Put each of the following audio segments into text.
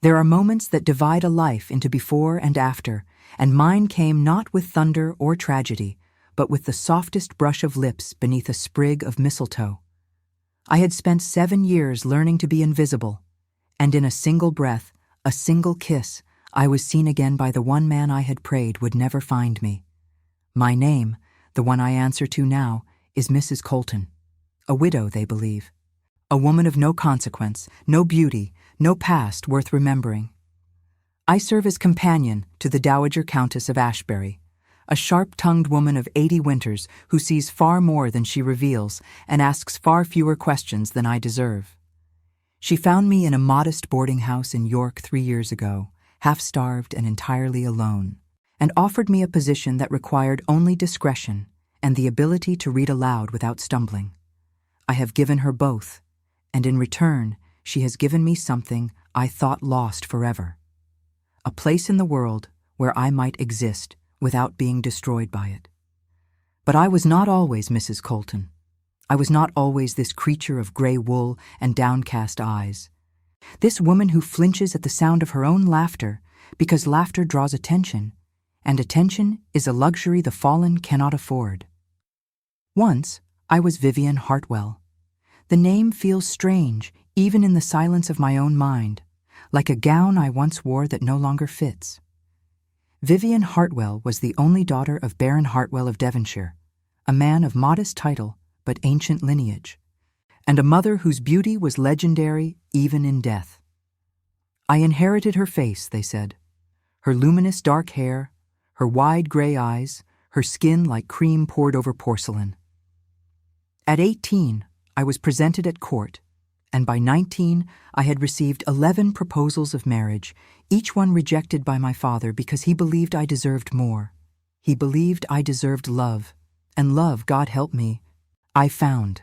There are moments that divide a life into before and after, and mine came not with thunder or tragedy, but with the softest brush of lips beneath a sprig of mistletoe. I had spent 7 years learning to be invisible, and in a single breath, a single kiss, I was seen again by the one man I had prayed would never find me. My name, the one I answer to now, is Mrs. Colton. A widow, they believe. A woman of no consequence, no beauty, no past worth remembering. I serve as companion to the Dowager Countess of Ashbury, a sharp-tongued woman of 80 winters who sees far more than she reveals and asks far fewer questions than I deserve. She found me in a modest boarding house in York 3 years ago, half-starved and entirely alone, and offered me a position that required only discretion and the ability to read aloud without stumbling. I have given her both, and in return, she has given me something I thought lost forever. A place in the world where I might exist without being destroyed by it. But I was not always Mrs. Colton. I was not always this creature of gray wool and downcast eyes. This woman who flinches at the sound of her own laughter because laughter draws attention, and attention is a luxury the fallen cannot afford. Once, I was Vivienne Hartwell. The name feels strange, even in the silence of my own mind, like a gown I once wore that no longer fits. Vivienne Hartwell was the only daughter of Baron Hartwell of Devonshire, a man of modest title but ancient lineage, and a mother whose beauty was legendary even in death. I inherited her face, they said, her luminous dark hair, her wide gray eyes, her skin like cream poured over porcelain. At 18, I was presented at court, and by 19, I had received 11 proposals of marriage, each one rejected by my father because he believed I deserved more. He believed I deserved love, and love, God help me, I found.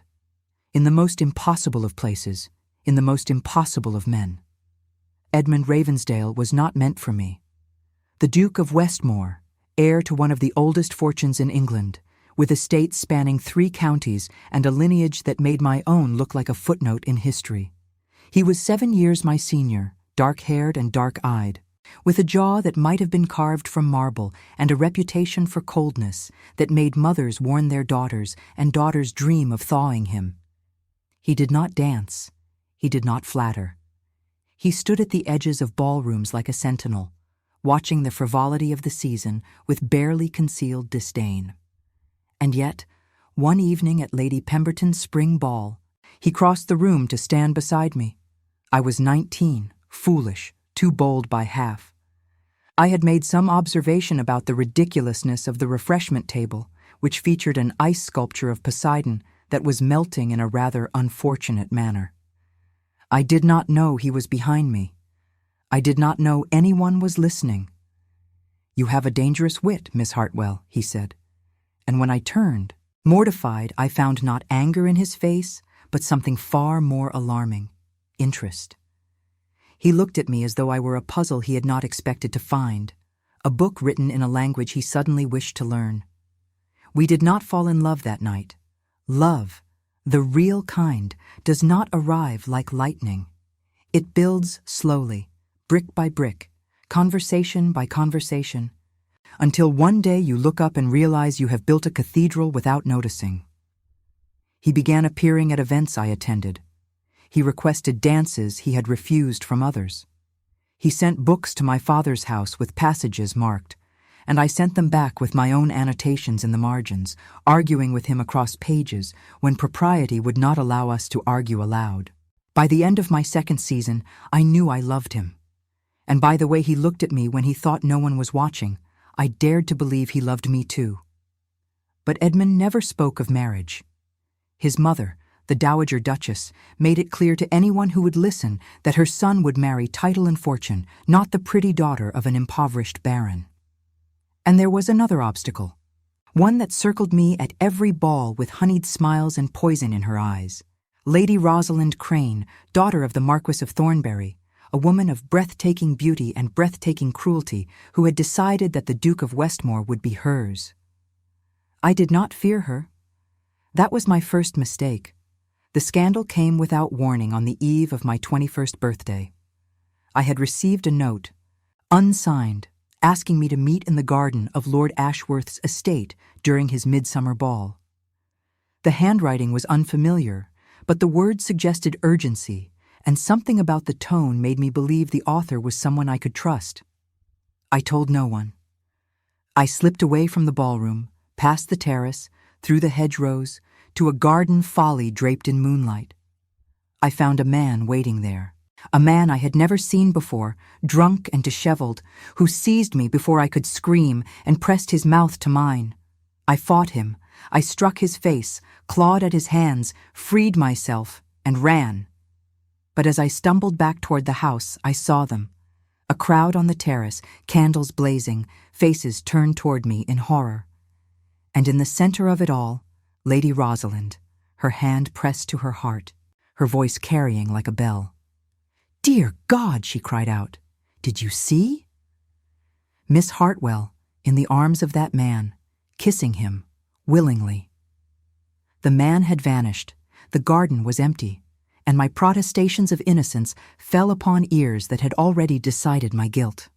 In the most impossible of places, in the most impossible of men. Edmund Ravensdale was not meant for me. The Duke of Westmore, heir to one of the oldest fortunes in England, with estates spanning 3 counties and a lineage that made my own look like a footnote in history. He was 7 years my senior, dark-haired and dark-eyed, with a jaw that might have been carved from marble and a reputation for coldness that made mothers warn their daughters and daughters dream of thawing him. He did not dance. He did not flatter. He stood at the edges of ballrooms like a sentinel, watching the frivolity of the season with barely concealed disdain. And yet, one evening at Lady Pemberton's spring ball, he crossed the room to stand beside me. I was 19, foolish, too bold by half. I had made some observation about the ridiculousness of the refreshment table, which featured an ice sculpture of Poseidon that was melting in a rather unfortunate manner. I did not know he was behind me. I did not know anyone was listening. "You have a dangerous wit, Miss Hartwell," he said. And when I turned, mortified, I found not anger in his face, but something far more alarming: interest. He looked at me as though I were a puzzle he had not expected to find, a book written in a language he suddenly wished to learn. We did not fall in love that night. Love, the real kind, does not arrive like lightning. It builds slowly, brick by brick, conversation by conversation, until one day you look up and realize you have built a cathedral without noticing. He began appearing at events I attended. He requested dances he had refused from others. He sent books to my father's house with passages marked, and I sent them back with my own annotations in the margins, arguing with him across pages when propriety would not allow us to argue aloud. By the end of my 2nd season, I knew I loved him. And by the way he looked at me when he thought no one was watching, I dared to believe he loved me too. But Edmund never spoke of marriage. His mother, the Dowager Duchess, made it clear to anyone who would listen that her son would marry title and fortune, not the pretty daughter of an impoverished baron. And there was another obstacle, one that circled me at every ball with honeyed smiles and poison in her eyes. Lady Rosalind Crane, daughter of the Marquis of Thornbury, a woman of breathtaking beauty and breathtaking cruelty who had decided that the Duke of Westmore would be hers. I did not fear her. That was my first mistake. The scandal came without warning on the eve of my 21st birthday. I had received a note, unsigned, asking me to meet in the garden of Lord Ashworth's estate during his midsummer ball. The handwriting was unfamiliar, but the words suggested urgency, and something about the tone made me believe the author was someone I could trust. I told no one. I slipped away from the ballroom, past the terrace, through the hedgerows, to a garden folly draped in moonlight. I found a man waiting there, a man I had never seen before, drunk and disheveled, who seized me before I could scream and pressed his mouth to mine. I fought him. I struck his face, clawed at his hands, freed myself, and ran. But as I stumbled back toward the house, I saw them. A crowd on the terrace, candles blazing, faces turned toward me in horror. And in the center of it all, Lady Rosalind, her hand pressed to her heart, her voice carrying like a bell. "Dear God," she cried out, "did you see?" Miss Hartwell, in the arms of that man, kissing him, willingly. The man had vanished, the garden was empty, and my protestations of innocence fell upon ears that had already decided my guilt.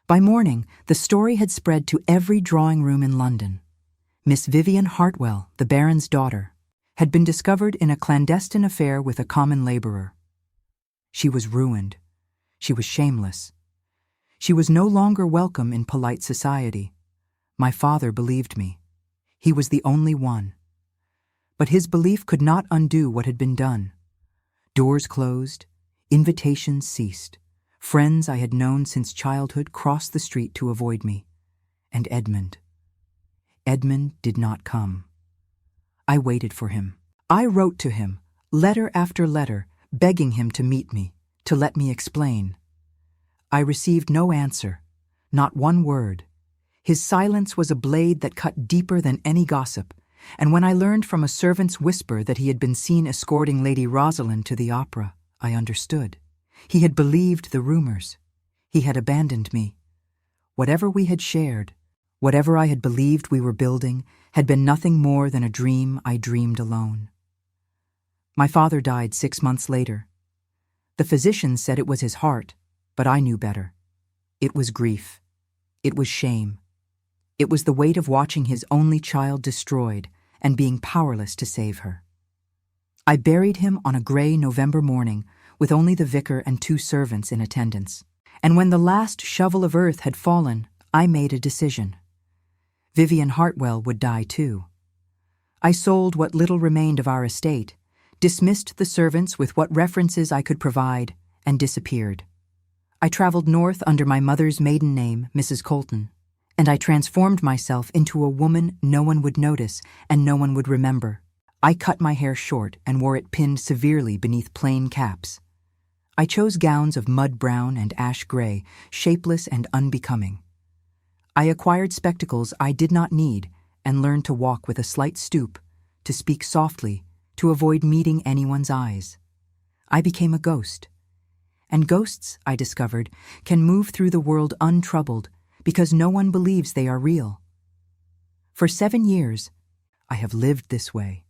By morning, the story had spread to every drawing room in London. Miss Vivienne Hartwell, the Baron's daughter, had been discovered in a clandestine affair with a common laborer. She was ruined. She was shameless. She was no longer welcome in polite society. My father believed me. He was the only one. But his belief could not undo what had been done. Doors closed, invitations ceased. Friends I had known since childhood crossed the street to avoid me. And Edmund. Edmund did not come. I waited for him. I wrote to him, letter after letter, begging him to meet me, to let me explain. I received no answer, not one word. His silence was a blade that cut deeper than any gossip, and when I learned from a servant's whisper that he had been seen escorting Lady Rosalind to the opera, I understood. He had believed the rumors. He had abandoned me. Whatever we had shared, whatever I had believed we were building, had been nothing more than a dream I dreamed alone. My father died 6 months later. The physicians said it was his heart, but I knew better. It was grief. It was shame. It was the weight of watching his only child destroyed and being powerless to save her. I buried him on a gray November morning with only the vicar and 2 servants in attendance. And when the last shovel of earth had fallen, I made a decision. Vivienne Hartwell would die too. I sold what little remained of our estate, dismissed the servants with what references I could provide, and disappeared. I traveled north under my mother's maiden name, Mrs. Colton, and I transformed myself into a woman no one would notice and no one would remember. I cut my hair short and wore it pinned severely beneath plain caps. I chose gowns of mud brown and ash gray, shapeless and unbecoming. I acquired spectacles I did not need and learned to walk with a slight stoop, to speak softly, to avoid meeting anyone's eyes. I became a ghost. And ghosts, I discovered, can move through the world untroubled because no one believes they are real. For 7 years, I have lived this way.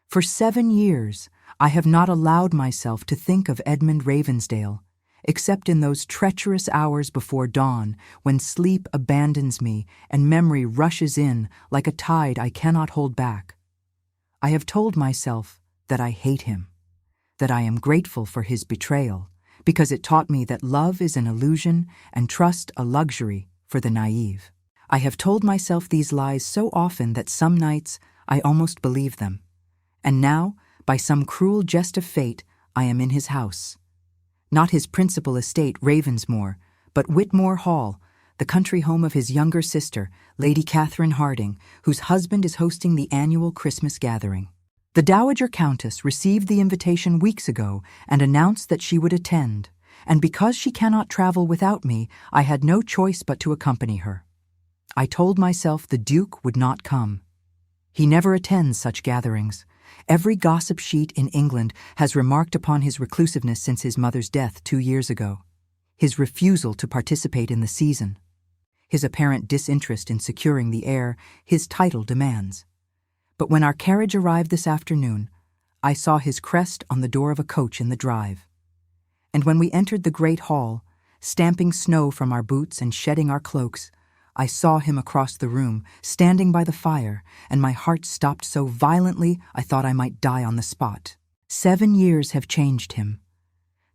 For 7 years, I have not allowed myself to think of Edmund Ravensdale, except in those treacherous hours before dawn when sleep abandons me and memory rushes in like a tide I cannot hold back. I have told myself that I hate him, that I am grateful for his betrayal, because it taught me that love is an illusion and trust a luxury for the naive. I have told myself these lies so often that some nights I almost believe them. And now, by some cruel jest of fate, I am in his house. Not his principal estate, Ravensmoor, but Whitmore Hall, the country home of his younger sister, Lady Catherine Harding, whose husband is hosting the annual Christmas gathering. The Dowager Countess received the invitation weeks ago and announced that she would attend, and because she cannot travel without me, I had no choice but to accompany her. I told myself the Duke would not come. He never attends such gatherings. Every gossip sheet in England has remarked upon his reclusiveness since his mother's death 2 years ago, his refusal to participate in the season, his apparent disinterest in securing the heir his title demands. But when our carriage arrived this afternoon, I saw his crest on the door of a coach in the drive. and when we entered the great hall, stamping snow from our boots and shedding our cloaks, I saw him across the room, standing by the fire, and my heart stopped so violently I thought I might die on the spot. 7 years have changed him.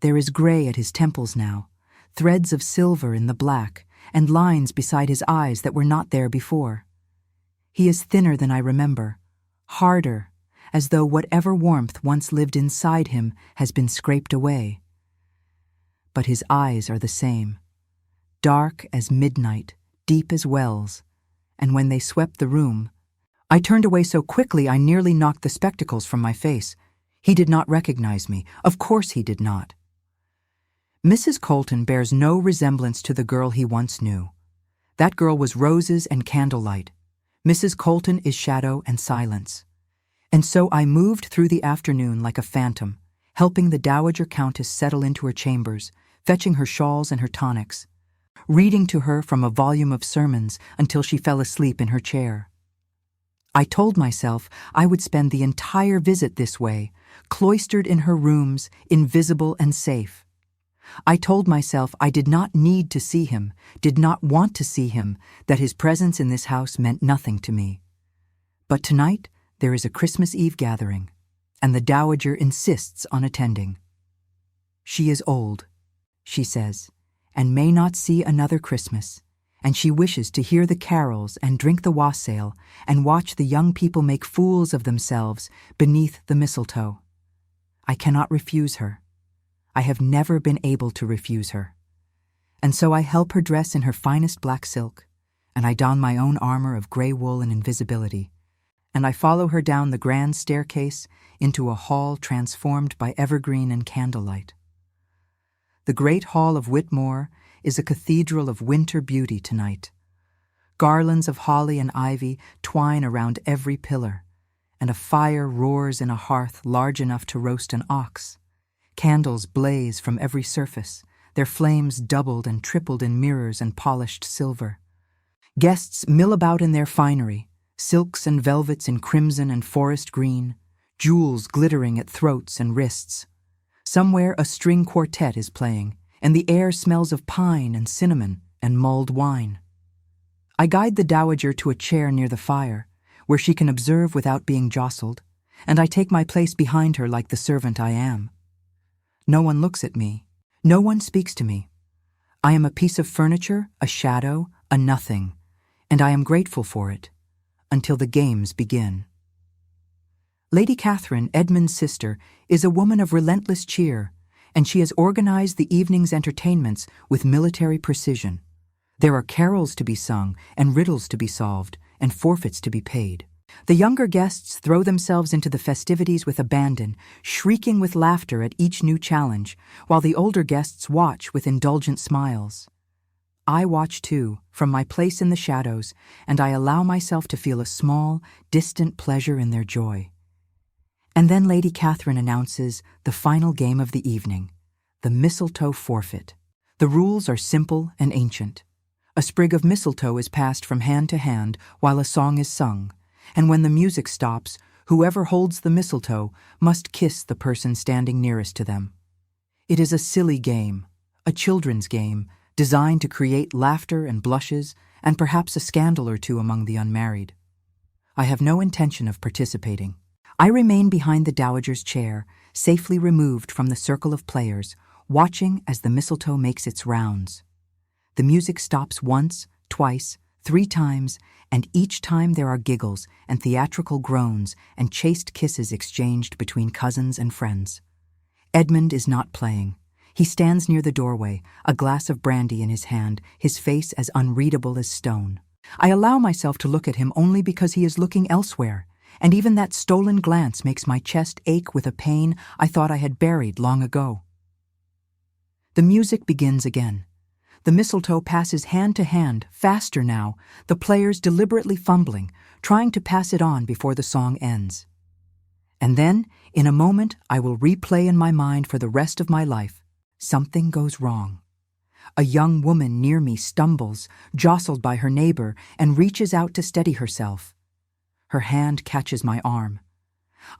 There is gray at his temples now, threads of silver in the black, and lines beside his eyes that were not there before. He is thinner than I remember, harder, as though whatever warmth once lived inside him has been scraped away. But his eyes are the same, dark as midnight, deep as wells, and when they swept the room, I turned away so quickly I nearly knocked the spectacles from my face. He did not recognize me. Of course he did not. Mrs. Colton bears no resemblance to the girl he once knew. That girl was roses and candlelight. Mrs. Colton is shadow and silence. And so I moved through the afternoon like a phantom, helping the Dowager Countess settle into her chambers, fetching her shawls and her tonics, reading to her from a volume of sermons until she fell asleep in her chair. I told myself I would spend the entire visit this way, cloistered in her rooms, invisible and safe. I told myself I did not need to see him, did not want to see him, that his presence in this house meant nothing to me. But tonight there is a Christmas Eve gathering, and the Dowager insists on attending. She is old, she says, and may not see another Christmas, and she wishes to hear the carols and drink the wassail and watch the young people make fools of themselves beneath the mistletoe. I cannot refuse her. I have never been able to refuse her. And so I help her dress in her finest black silk, and I don my own armor of gray wool and invisibility, and I follow her down the grand staircase into a hall transformed by evergreen and candlelight. The great hall of Whitmore is a cathedral of winter beauty tonight. Garlands of holly and ivy twine around every pillar, and a fire roars in a hearth large enough to roast an ox. Candles blaze from every surface, their flames doubled and tripled in mirrors and polished silver. Guests mill about in their finery, silks and velvets in crimson and forest green, jewels glittering at throats and wrists. Somewhere a string quartet is playing, and the air smells of pine and cinnamon and mulled wine. I guide the Dowager to a chair near the fire, where she can observe without being jostled, and I take my place behind her like the servant I am. No one looks at me. No one speaks to me. I am a piece of furniture, a shadow, a nothing, and I am grateful for it, until the games begin. Lady Catherine, Edmund's sister, is a woman of relentless cheer, and she has organized the evening's entertainments with military precision. There are carols to be sung, and riddles to be solved, and forfeits to be paid. The younger guests throw themselves into the festivities with abandon, shrieking with laughter at each new challenge, while the older guests watch with indulgent smiles. I watch too, from my place in the shadows, and I allow myself to feel a small, distant pleasure in their joy. And then Lady Catherine announces the final game of the evening, the mistletoe forfeit. The rules are simple and ancient. A sprig of mistletoe is passed from hand to hand while a song is sung, and when the music stops, whoever holds the mistletoe must kiss the person standing nearest to them. It is a silly game, a children's game, designed to create laughter and blushes and perhaps a scandal or two among the unmarried. I have no intention of participating. I remain behind the Dowager's chair, safely removed from the circle of players, watching as the mistletoe makes its rounds. The music stops once, twice, 3 times, and each time there are giggles and theatrical groans and chaste kisses exchanged between cousins and friends. Edmund is not playing. He stands near the doorway, a glass of brandy in his hand, his face as unreadable as stone. I allow myself to look at him only because he is looking elsewhere, and even that stolen glance makes my chest ache with a pain I thought I had buried long ago. The music begins again. The mistletoe passes hand to hand, faster now, the players deliberately fumbling, trying to pass it on before the song ends. And then, in a moment I will replay in my mind for the rest of my life, something goes wrong. A young woman near me stumbles, jostled by her neighbor, and reaches out to steady herself. Her hand catches my arm.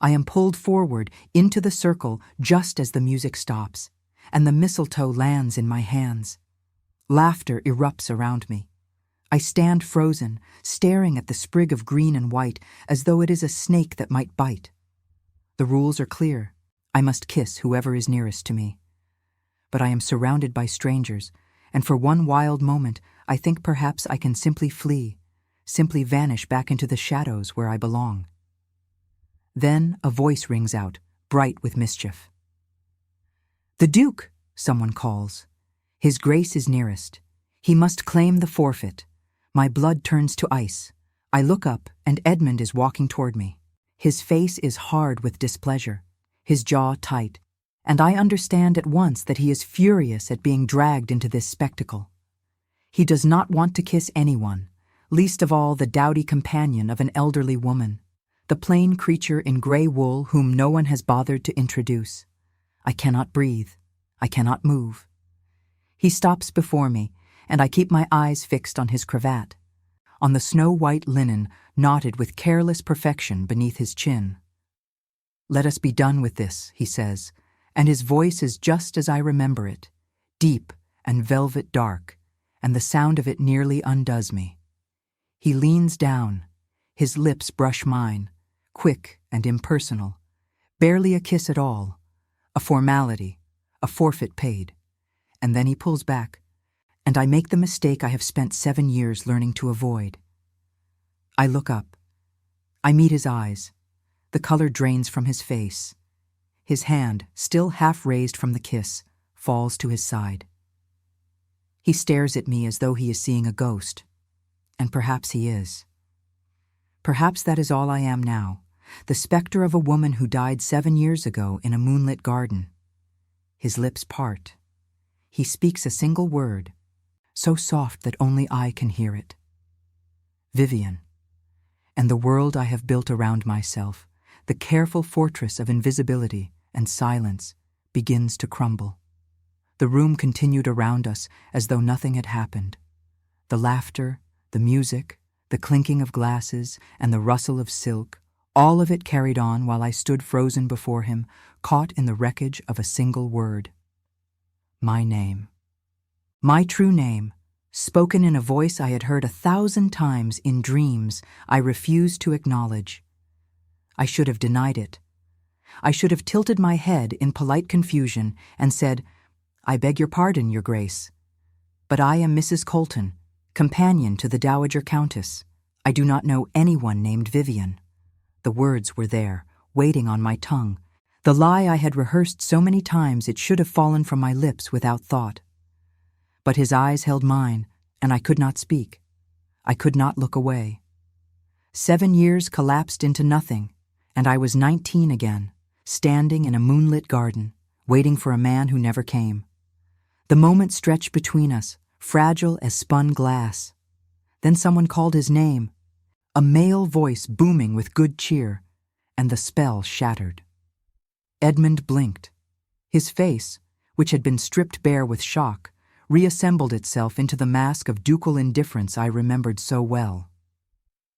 I am pulled forward into the circle just as the music stops, and the mistletoe lands in my hands. Laughter erupts around me. I stand frozen, staring at the sprig of green and white as though it is a snake that might bite. The rules are clear. I must kiss whoever is nearest to me. But I am surrounded by strangers, and for one wild moment I think perhaps I can simply flee, simply vanish back into the shadows where I belong. Then a voice rings out, bright with mischief. "The Duke," someone calls. "His Grace is nearest. He must claim the forfeit." My blood turns to ice. I look up, and Edmund is walking toward me. His face is hard with displeasure, his jaw tight, and I understand at once that he is furious at being dragged into this spectacle. He does not want to kiss anyone, least of all the dowdy companion of an elderly woman, the plain creature in gray wool whom no one has bothered to introduce. I cannot breathe. I cannot move. He stops before me, and I keep my eyes fixed on his cravat, on the snow-white linen knotted with careless perfection beneath his chin. "Let us be done with this," he says, and his voice is just as I remember it, deep and velvet dark, and the sound of it nearly undoes me. He leans down, his lips brush mine, quick and impersonal, barely a kiss at all, a formality, a forfeit paid, and then he pulls back, and I make the mistake I have spent 7 years learning to avoid. I look up. I meet his eyes. The color drains from his face. His hand, still half raised from the kiss, falls to his side. He stares at me as though he is seeing a ghost, and perhaps he is. Perhaps that is all I am now, the specter of a woman who died 7 years ago in a moonlit garden. His lips part. He speaks a single word, so soft that only I can hear it. Vivienne. And the world I have built around myself, the careful fortress of invisibility and silence, begins to crumble. The room continued around us as though nothing had happened. The laughter, the music, the clinking of glasses, and the rustle of silk, all of it carried on while I stood frozen before him, caught in the wreckage of a single word. My name. My true name, spoken in a voice I had heard 1,000 times in dreams I refused to acknowledge. I should have denied it. I should have tilted my head in polite confusion and said, "I beg your pardon, Your Grace. But I am Mrs. Colton, companion to the Dowager Countess. I do not know anyone named Vivienne." The words were there, waiting on my tongue, the lie I had rehearsed so many times it should have fallen from my lips without thought. But his eyes held mine, and I could not speak. I could not look away. 7 years collapsed into nothing, and I was 19 again, standing in a moonlit garden, waiting for a man who never came. The moment stretched between us, fragile as spun glass. Then someone called his name, a male voice booming with good cheer, and the spell shattered. Edmund blinked. His face, which had been stripped bare with shock, reassembled itself into the mask of ducal indifference I remembered so well.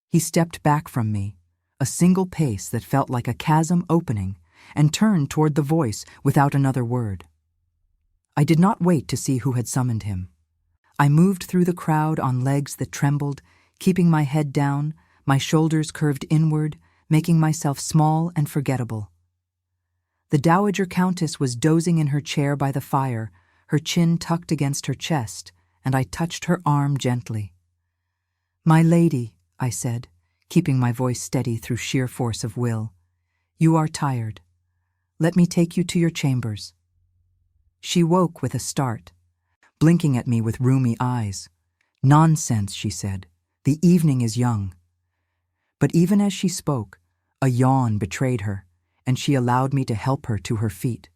He stepped back from me, a single pace that felt like a chasm opening, and turned toward the voice without another word. I did not wait to see who had summoned him. I moved through the crowd on legs that trembled, keeping my head down, my shoulders curved inward, making myself small and forgettable. The Dowager Countess was dozing in her chair by the fire, her chin tucked against her chest, and I touched her arm gently. "My lady," I said, keeping my voice steady through sheer force of will, "you are tired. Let me take you to your chambers." She woke with a start, blinking at me with rheumy eyes. "Nonsense," she said. "The evening is young." But even as she spoke, a yawn betrayed her, and she allowed me to help her to her feet.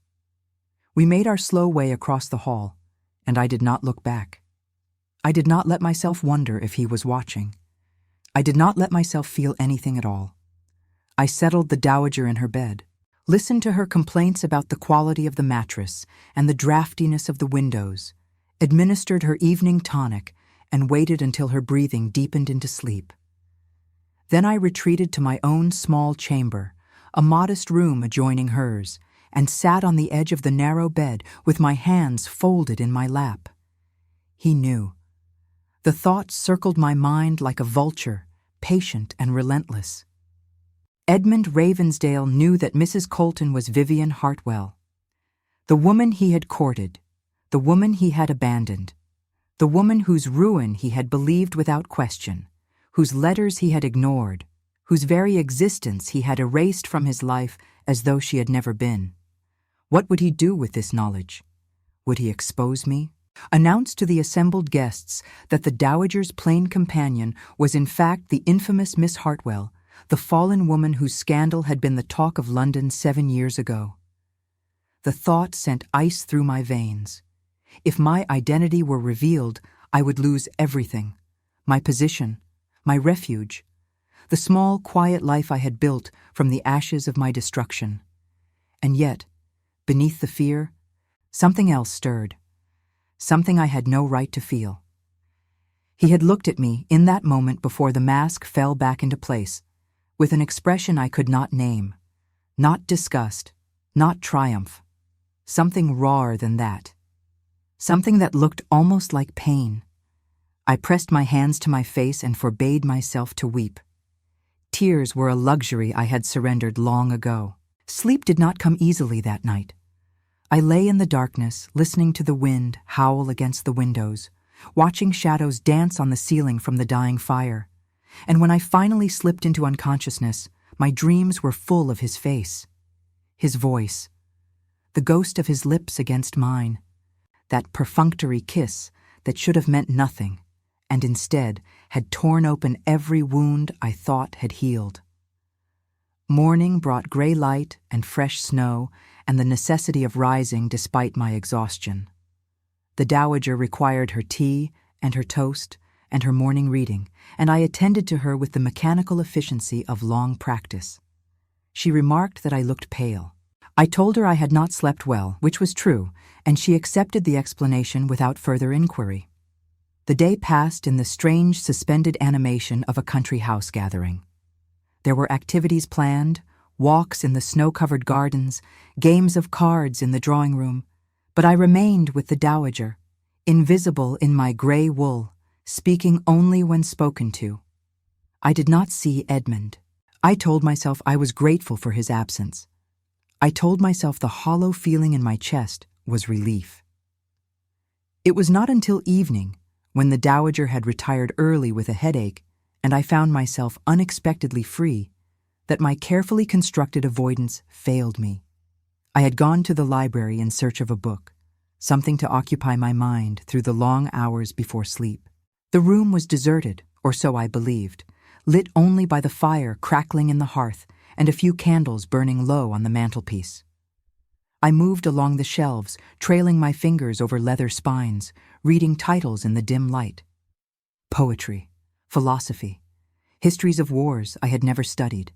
We made our slow way across the hall, and I did not look back. I did not let myself wonder if he was watching. I did not let myself feel anything at all. I settled the dowager in her bed, listened to her complaints about the quality of the mattress and the draftiness of the windows, administered her evening tonic, and waited until her breathing deepened into sleep. Then I retreated to my own small chamber, a modest room adjoining hers, and sat on the edge of the narrow bed with my hands folded in my lap. He knew. The thought circled my mind like a vulture, patient and relentless. Edmund Ravensdale knew that Mrs. Colton was Vivienne Hartwell, the woman he had courted, the woman he had abandoned, the woman whose ruin he had believed without question, whose letters he had ignored, whose very existence he had erased from his life as though she had never been. What would he do with this knowledge? Would he expose me? Announce to the assembled guests that the Dowager's plain companion was in fact the infamous Miss Hartwell, the fallen woman whose scandal had been the talk of London 7 years ago. The thought sent ice through my veins. If my identity were revealed, I would lose everything: my position, my refuge, the small, quiet life I had built from the ashes of my destruction. And yet, beneath the fear, something else stirred, something I had no right to feel. He had looked at me in that moment before the mask fell back into place, with an expression I could not name, not disgust, not triumph, something rawer than that. Something that looked almost like pain. I pressed my hands to my face and forbade myself to weep. Tears were a luxury I had surrendered long ago. Sleep did not come easily that night. I lay in the darkness, listening to the wind howl against the windows, watching shadows dance on the ceiling from the dying fire. And when I finally slipped into unconsciousness, my dreams were full of his face, his voice, the ghost of his lips against mine, that perfunctory kiss that should have meant nothing, and instead had torn open every wound I thought had healed. Morning brought gray light and fresh snow and the necessity of rising despite my exhaustion. The Dowager required her tea and her toast and her morning reading, and I attended to her with the mechanical efficiency of long practice. She remarked that I looked pale. I told her I had not slept well, which was true, and she accepted the explanation without further inquiry. The day passed in the strange suspended animation of a country house gathering. There were activities planned, walks in the snow-covered gardens, games of cards in the drawing room, but I remained with the Dowager, invisible in my gray wool, speaking only when spoken to. I did not see Edmund. I told myself I was grateful for his absence. I told myself the hollow feeling in my chest was relief. It was not until evening, when the Dowager had retired early with a headache, and I found myself unexpectedly free, that my carefully constructed avoidance failed me. I had gone to the library in search of a book, something to occupy my mind through the long hours before sleep. The room was deserted, or so I believed, lit only by the fire crackling in the hearth and a few candles burning low on the mantelpiece. I moved along the shelves, trailing my fingers over leather spines, reading titles in the dim light. Poetry, philosophy, histories of wars I had never studied.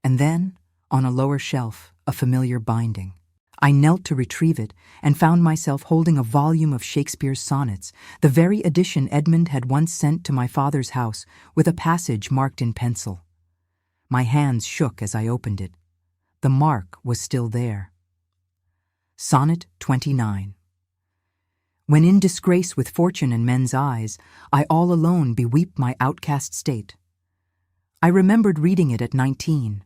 And then, on a lower shelf, a familiar binding. I knelt to retrieve it and found myself holding a volume of Shakespeare's sonnets, the very edition Edmund had once sent to my father's house with a passage marked in pencil. My hands shook as I opened it. The mark was still there. Sonnet 29. When in disgrace with fortune and men's eyes, I all alone beweep my outcast state. I remembered reading it at 19,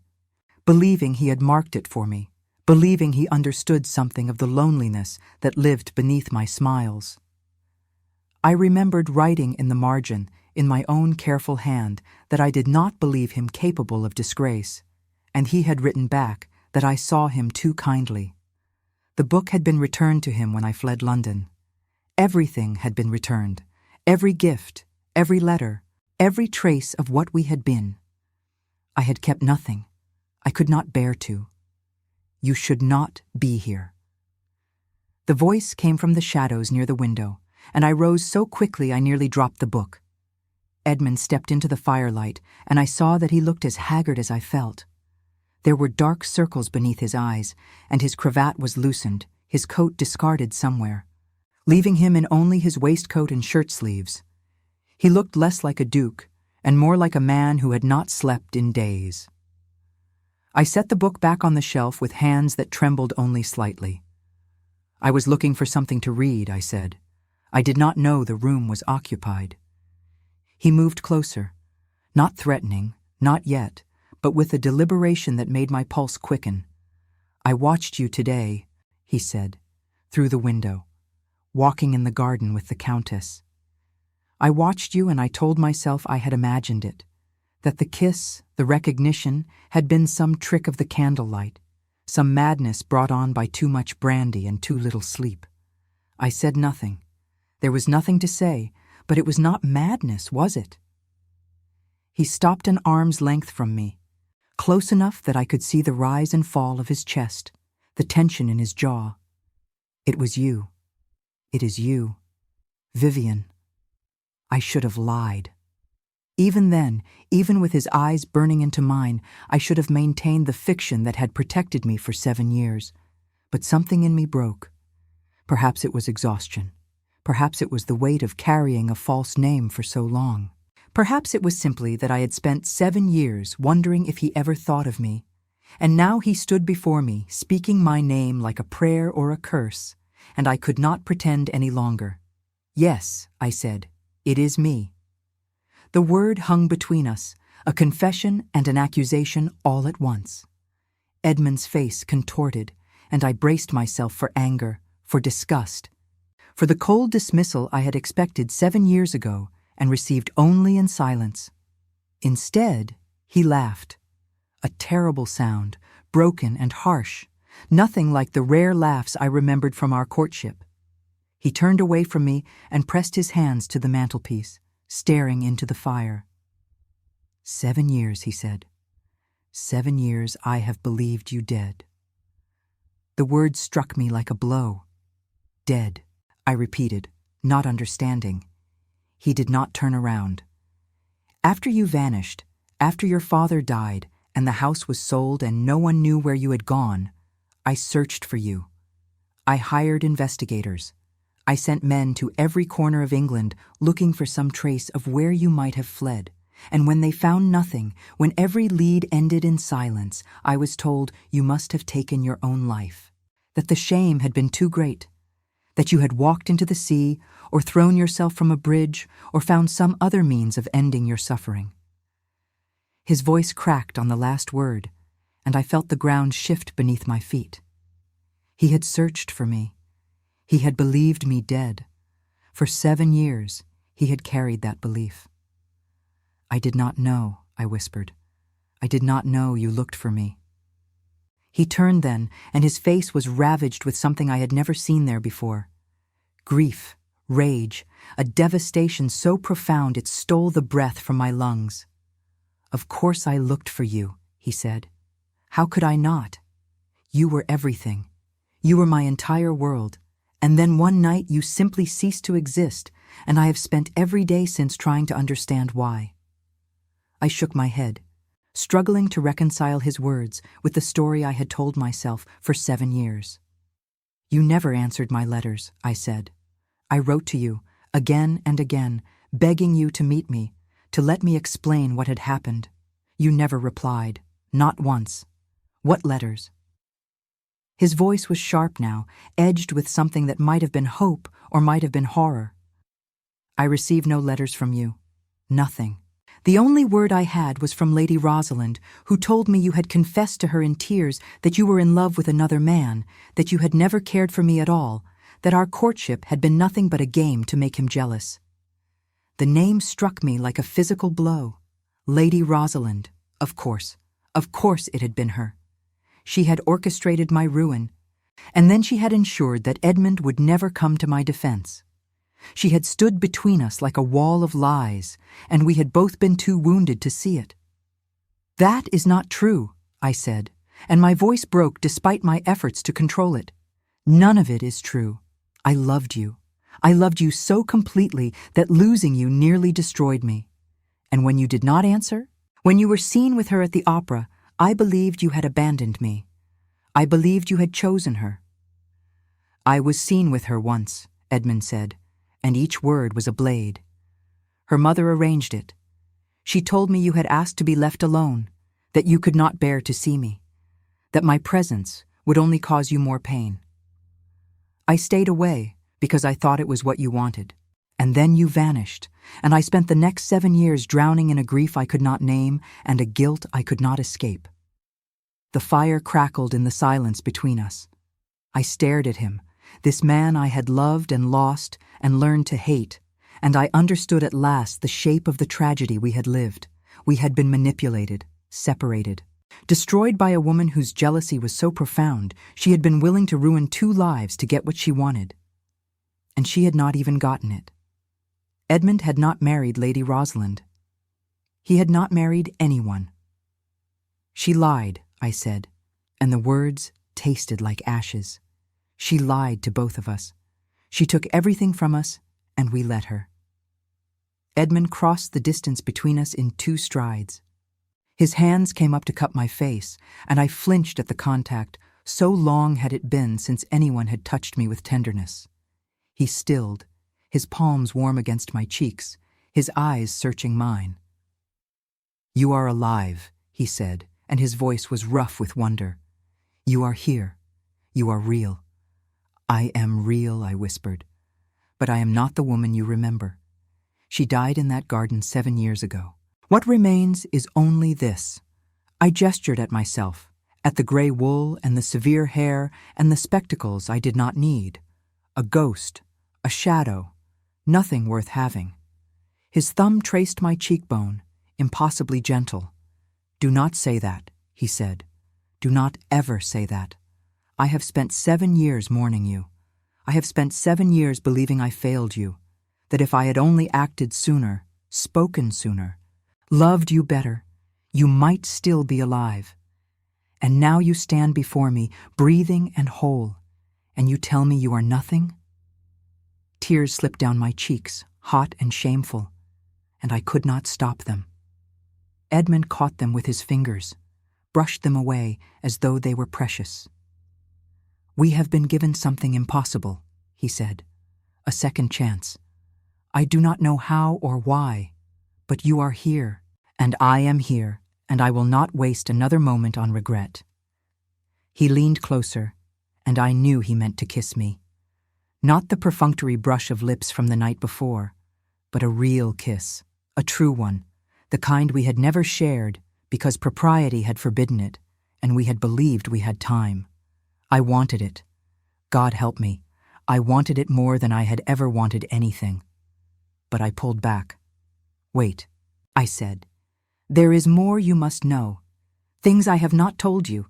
believing he had marked it for me, believing he understood something of the loneliness that lived beneath my smiles. I remembered writing in the margin, in my own careful hand, that I did not believe him capable of disgrace, and he had written back that I saw him too kindly. The book had been returned to him when I fled London. Everything had been returned, every gift, every letter, every trace of what we had been. I had kept nothing. I could not bear to. You should not be here. The voice came from the shadows near the window, and I rose so quickly I nearly dropped the book. Edmund stepped into the firelight, and I saw that he looked as haggard as I felt. There were dark circles beneath his eyes, and his cravat was loosened, his coat discarded somewhere, leaving him in only his waistcoat and shirt sleeves. He looked less like a duke, and more like a man who had not slept in days. I set the book back on the shelf with hands that trembled only slightly. I was looking for something to read, I said. I did not know the room was occupied. He moved closer, not threatening, not yet, but with a deliberation that made my pulse quicken. I watched you today, he said, through the window, walking in the garden with the Countess. I watched you and I told myself I had imagined it, that the kiss, the recognition, had been some trick of the candlelight, some madness brought on by too much brandy and too little sleep. I said nothing. There was nothing to say, but it was not madness, was it? He stopped an arm's length from me, close enough that I could see the rise and fall of his chest, the tension in his jaw. It was you. It is you. Vivienne. I should have lied. Even then, even with his eyes burning into mine, I should have maintained the fiction that had protected me for 7 years. But something in me broke. Perhaps it was exhaustion. Perhaps it was the weight of carrying a false name for so long. Perhaps it was simply that I had spent 7 years wondering if he ever thought of me, and now he stood before me, speaking my name like a prayer or a curse, and I could not pretend any longer. Yes, I said, it is me. The word hung between us, a confession and an accusation all at once. Edmund's face contorted, and I braced myself for anger, for disgust, for the cold dismissal I had expected 7 years ago and received only in silence. Instead, he laughed. A terrible sound, broken and harsh, nothing like the rare laughs I remembered from our courtship. He turned away from me and pressed his hands to the mantelpiece, staring into the fire. 7 years, he said. 7 years I have believed you dead. The word struck me like a blow. Dead, I repeated, not understanding. He did not turn around. After you vanished, after your father died, and the house was sold and no one knew where you had gone, I searched for you. I hired investigators. I sent men to every corner of England looking for some trace of where you might have fled, and when they found nothing, when every lead ended in silence, I was told you must have taken your own life, that the shame had been too great, that you had walked into the sea or thrown yourself from a bridge or found some other means of ending your suffering. His voice cracked on the last word, and I felt the ground shift beneath my feet. He had searched for me. He had believed me dead. For 7 years, he had carried that belief. I did not know, I whispered. I did not know you looked for me. He turned then, and his face was ravaged with something I had never seen there before. Grief, rage, a devastation so profound it stole the breath from my lungs. Of course I looked for you, he said. How could I not? You were everything. You were my entire world. And then one night you simply ceased to exist, and I have spent every day since trying to understand why. I shook my head, struggling to reconcile his words with the story I had told myself for 7 years. You never answered my letters, I said. I wrote to you, again and again, begging you to meet me, to let me explain what had happened. You never replied, not once. What letters? His voice was sharp now, edged with something that might have been hope or might have been horror. I received no letters from you. Nothing. The only word I had was from Lady Rosalind, who told me you had confessed to her in tears that you were in love with another man, that you had never cared for me at all, that our courtship had been nothing but a game to make him jealous. The name struck me like a physical blow. Lady Rosalind. Of course it had been her. She had orchestrated my ruin, and then she had ensured that Edmund would never come to my defense. She had stood between us like a wall of lies, and we had both been too wounded to see it. That is not true, I said, and my voice broke despite my efforts to control it. None of it is true. I loved you. I loved you so completely that losing you nearly destroyed me. And when you did not answer, when you were seen with her at the opera, I believed you had abandoned me. I believed you had chosen her. I was seen with her once, Edmund said, and each word was a blade. Her mother arranged it. She told me you had asked to be left alone, that you could not bear to see me. that my presence would only cause you more pain. I stayed away because I thought it was what you wanted. And then you vanished, and I spent the next 7 years drowning in a grief I could not name and a guilt I could not escape. The fire crackled in the silence between us. I stared at him, this man I had loved and lost and learned to hate, and I understood at last the shape of the tragedy we had lived. We had been manipulated, separated, destroyed by a woman whose jealousy was so profound she had been willing to ruin 2 lives to get what she wanted. And she had not even gotten it. Edmund had not married Lady Rosalind. He had not married anyone. She lied, I said, and the words tasted like ashes. She lied to both of us. She took everything from us, and we let her. Edmund crossed the distance between us in 2 strides. His hands came up to cup my face, and I flinched at the contact. So long had it been since anyone had touched me with tenderness. He stilled, his palms warm against my cheeks, his eyes searching mine. "You are alive," he said, and his voice was rough with wonder. "You are here. You are real." "I am real," I whispered. "But I am not the woman you remember. She died in that garden 7 years ago. What remains is only this." I gestured at myself, at the gray wool and the severe hair and the spectacles I did not need. A ghost, a shadow, nothing worth having. His thumb traced my cheekbone, impossibly gentle. "Do not say that," he said. "Do not ever say that. I have spent 7 years mourning you. I have spent 7 years believing I failed you, that if I had only acted sooner, spoken sooner, loved you better, you might still be alive. And now you stand before me, breathing and whole, and you tell me you are nothing?" Tears slipped down my cheeks, hot and shameful, and I could not stop them. Edmund caught them with his fingers, brushed them away as though they were precious. "We have been given something impossible," he said. "A second chance. I do not know how or why, but you are here, and I am here, and I will not waste another moment on regret." He leaned closer, and I knew he meant to kiss me. Not the perfunctory brush of lips from the night before, but a real kiss, a true one, the kind we had never shared because propriety had forbidden it, and we had believed we had time. I wanted it. God help me, I wanted it more than I had ever wanted anything. But I pulled back. "Wait," I said. "There is more you must know. Things I have not told you,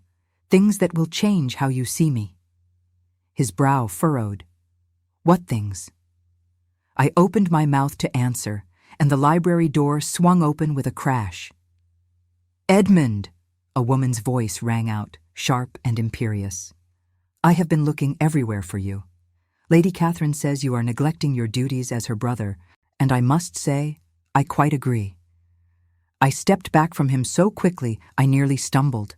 things that will change how you see me." His brow furrowed. "What things?" I opened my mouth to answer, and the library door swung open with a crash. "Edmund!" a woman's voice rang out, sharp and imperious. "I have been looking everywhere for you. Lady Catherine says you are neglecting your duties as her brother, and I must say, I quite agree." I stepped back from him so quickly I nearly stumbled.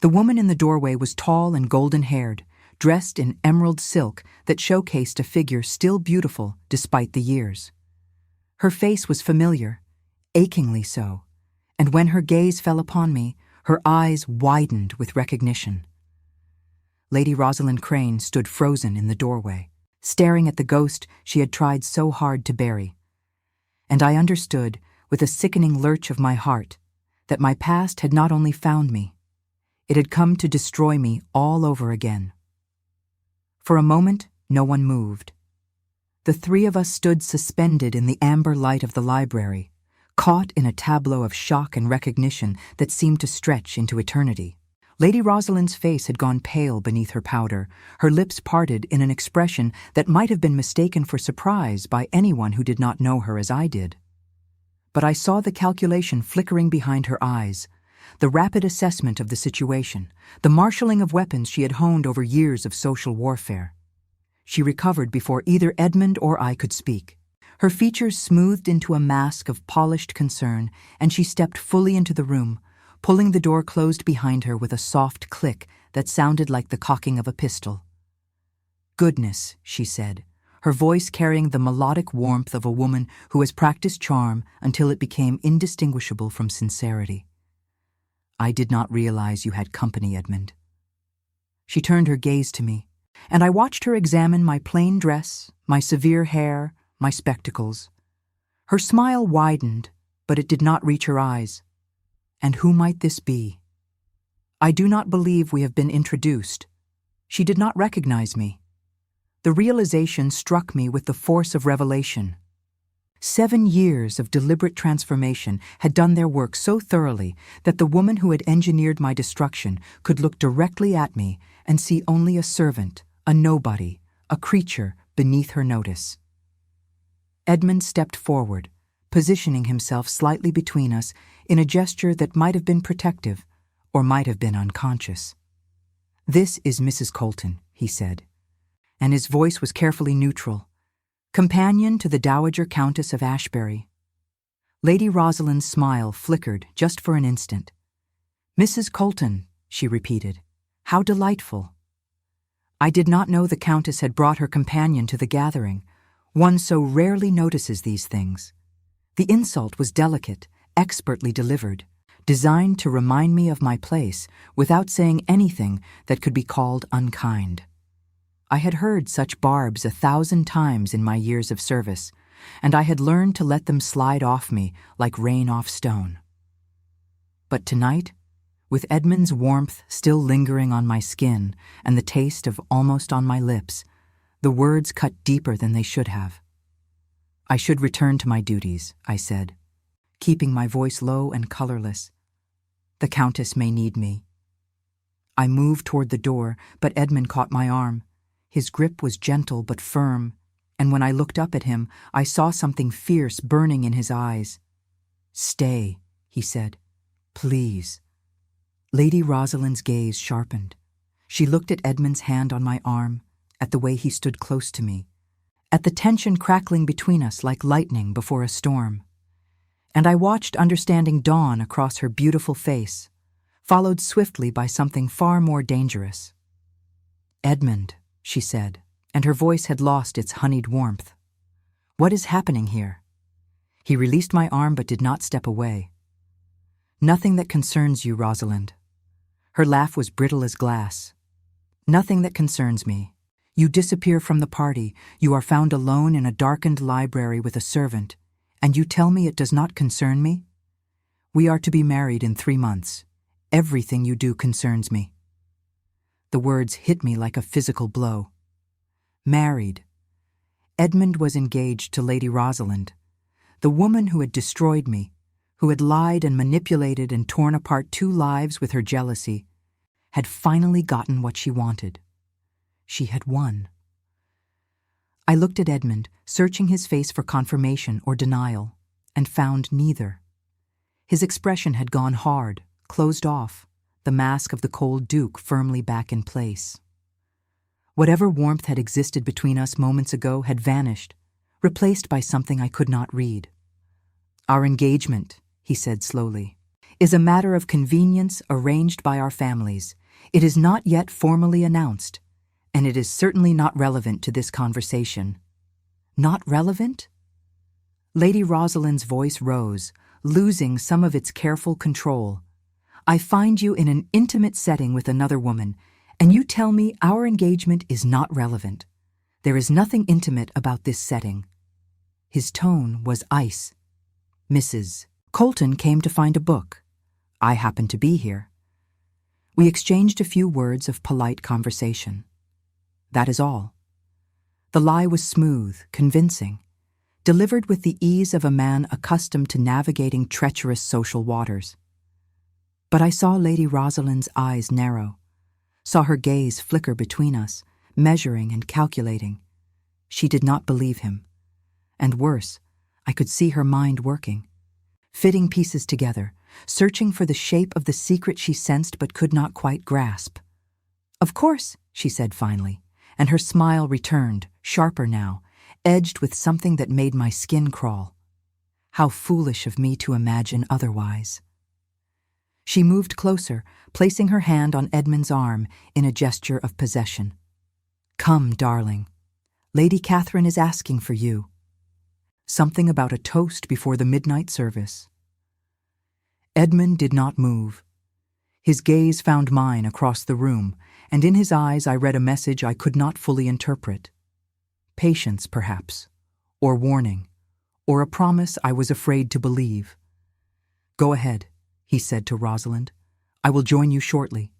The woman in the doorway was tall and golden-haired, dressed in emerald silk that showcased a figure still beautiful despite the years. Her face was familiar, achingly so, and when her gaze fell upon me, her eyes widened with recognition. Lady Rosalind Crane stood frozen in the doorway, staring at the ghost she had tried so hard to bury. And I understood, with a sickening lurch of my heart, that my past had not only found me, it had come to destroy me all over again. For a moment, no one moved. The 3 of us stood suspended in the amber light of the library, caught in a tableau of shock and recognition that seemed to stretch into eternity. Lady Rosalind's face had gone pale beneath her powder, her lips parted in an expression that might have been mistaken for surprise by anyone who did not know her as I did. But I saw the calculation flickering behind her eyes, the rapid assessment of the situation, the marshalling of weapons she had honed over years of social warfare. She recovered before either Edmund or I could speak. Her features smoothed into a mask of polished concern, and she stepped fully into the room, pulling the door closed behind her with a soft click that sounded like the cocking of a pistol. "Goodness," she said, her voice carrying the melodic warmth of a woman who has practiced charm until it became indistinguishable from sincerity. I did not realize you had company, Edmund. She turned her gaze to me, and I watched her examine my plain dress, my severe hair, my spectacles. Her smile widened, but it did not reach her eyes. And who might this be? I do not believe we have been introduced. She did not recognize me. The realization struck me with the force of revelation. 7 years of deliberate transformation had done their work so thoroughly that the woman who had engineered my destruction could look directly at me and see only a servant, a nobody, a creature beneath her notice. Edmund stepped forward, positioning himself slightly between us in a gesture that might have been protective or might have been unconscious. "This is Mrs. Colton," he said, and his voice was carefully neutral. "Companion to the Dowager Countess of Ashbury." Lady Rosalind's smile flickered just for an instant. "Mrs. Colton," she repeated. "How delightful." I did not know the Countess had brought her companion to the gathering. One so rarely notices these things. The insult was delicate, expertly delivered, designed to remind me of my place without saying anything that could be called unkind. I had heard such barbs 1,000 times in my years of service, and I had learned to let them slide off me like rain off stone. But tonight, with Edmund's warmth still lingering on my skin and the taste of almost on my lips, the words cut deeper than they should have. "I should return to my duties," I said, keeping my voice low and colorless. "The Countess may need me." I moved toward the door, but Edmund caught my arm. His grip was gentle but firm, and when I looked up at him, I saw something fierce burning in his eyes. "Stay," he said. "Please." Lady Rosalind's gaze sharpened. She looked at Edmund's hand on my arm, at the way he stood close to me, at the tension crackling between us like lightning before a storm. And I watched understanding dawn across her beautiful face, followed swiftly by something far more dangerous. "Edmund," she said, and her voice had lost its honeyed warmth. "What is happening here?" He released my arm but did not step away. "Nothing that concerns you, Rosalind." Her laugh was brittle as glass. "Nothing that concerns me. You disappear from the party, you are found alone in a darkened library with a servant, and you tell me it does not concern me? We are to be married in 3 months. Everything you do concerns me." The words hit me like a physical blow. Married. Edmund was engaged to Lady Rosalind, the woman who had destroyed me, who had lied and manipulated and torn apart 2 lives with her jealousy, had finally gotten what she wanted. She had won. I looked at Edmund, searching his face for confirmation or denial, and found neither. His expression had gone hard, closed off, the mask of the cold Duke firmly back in place. Whatever warmth had existed between us moments ago had vanished, replaced by something I could not read. "Our engagement," he said slowly, "is a matter of convenience arranged by our families. It is not yet formally announced, and it is certainly not relevant to this conversation." "Not relevant?" Lady Rosalind's voice rose, losing some of its careful control. "I find you in an intimate setting with another woman, and you tell me our engagement is not relevant. There is nothing intimate about this setting." His tone was ice. "Mrs. Colton came to find a book. I happened to be here." We exchanged a few words of polite conversation. That is all. The lie was smooth, convincing, delivered with the ease of a man accustomed to navigating treacherous social waters. But I saw Lady Rosalind's eyes narrow, saw her gaze flicker between us, measuring and calculating. She did not believe him. And worse, I could see her mind working, fitting pieces together, searching for the shape of the secret she sensed but could not quite grasp. "Of course," she said finally, and her smile returned, sharper now, edged with something that made my skin crawl. How foolish of me to imagine otherwise. She moved closer, placing her hand on Edmund's arm in a gesture of possession. "Come, darling. Lady Catherine is asking for you." Something about a toast before the midnight service. Edmund did not move. His gaze found mine across the room, and in his eyes I read a message I could not fully interpret. Patience, perhaps, or warning, or a promise I was afraid to believe. "Go ahead," he said to Rosalind. "I will join you shortly."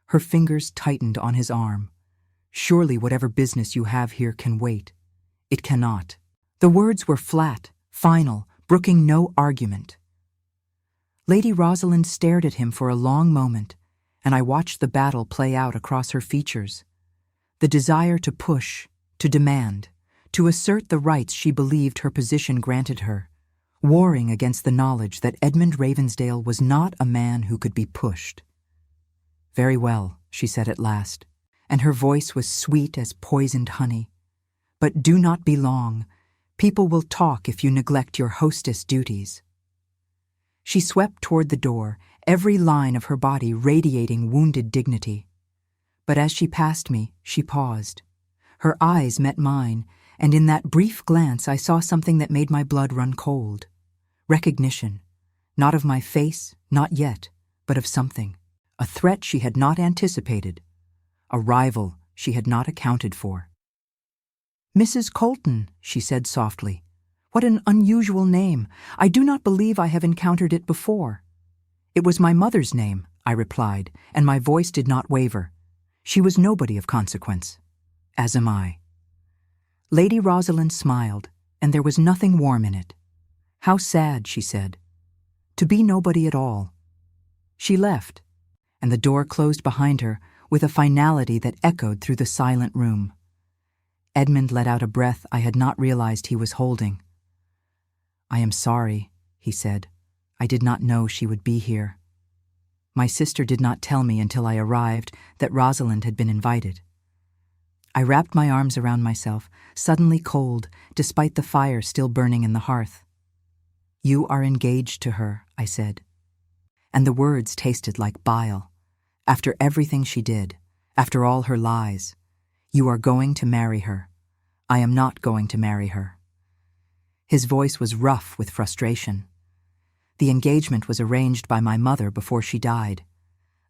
Her fingers tightened on his arm. "Surely whatever business you have here can wait." "It cannot." The words were flat, final, brooking no argument. Lady Rosalind stared at him for a long moment, and I watched the battle play out across her features. The desire to push, to demand, to assert the rights she believed her position granted her, warring against the knowledge that Edmund Ravensdale was not a man who could be pushed. "Very well," she said at last, and her voice was sweet as poisoned honey. "But do not be long. People will talk if you neglect your hostess duties." She swept toward the door, every line of her body radiating wounded dignity. But as she passed me, she paused. Her eyes met mine, and in that brief glance I saw something that made my blood run cold. Recognition, not of my face, not yet, but of something. A threat she had not anticipated. A rival she had not accounted for. "Mrs. Colton," she said softly. "What an unusual name. I do not believe I have encountered it before." "It was my mother's name," I replied, and my voice did not waver. "She was nobody of consequence. As am I." Lady Rosalind smiled, and there was nothing warm in it. "How sad," she said. "To be nobody at all." She left, and the door closed behind her with a finality that echoed through the silent room. Edmund let out a breath I had not realized he was holding. "I am sorry," he said. "I did not know she would be here. My sister did not tell me until I arrived that Rosalind had been invited." I wrapped my arms around myself, suddenly cold, despite the fire still burning in the hearth. "You are engaged to her," I said. And the words tasted like bile. After everything she did, after all her lies, you are going to marry her. I am not going to marry her. His voice was rough with frustration. The engagement was arranged by my mother before she died.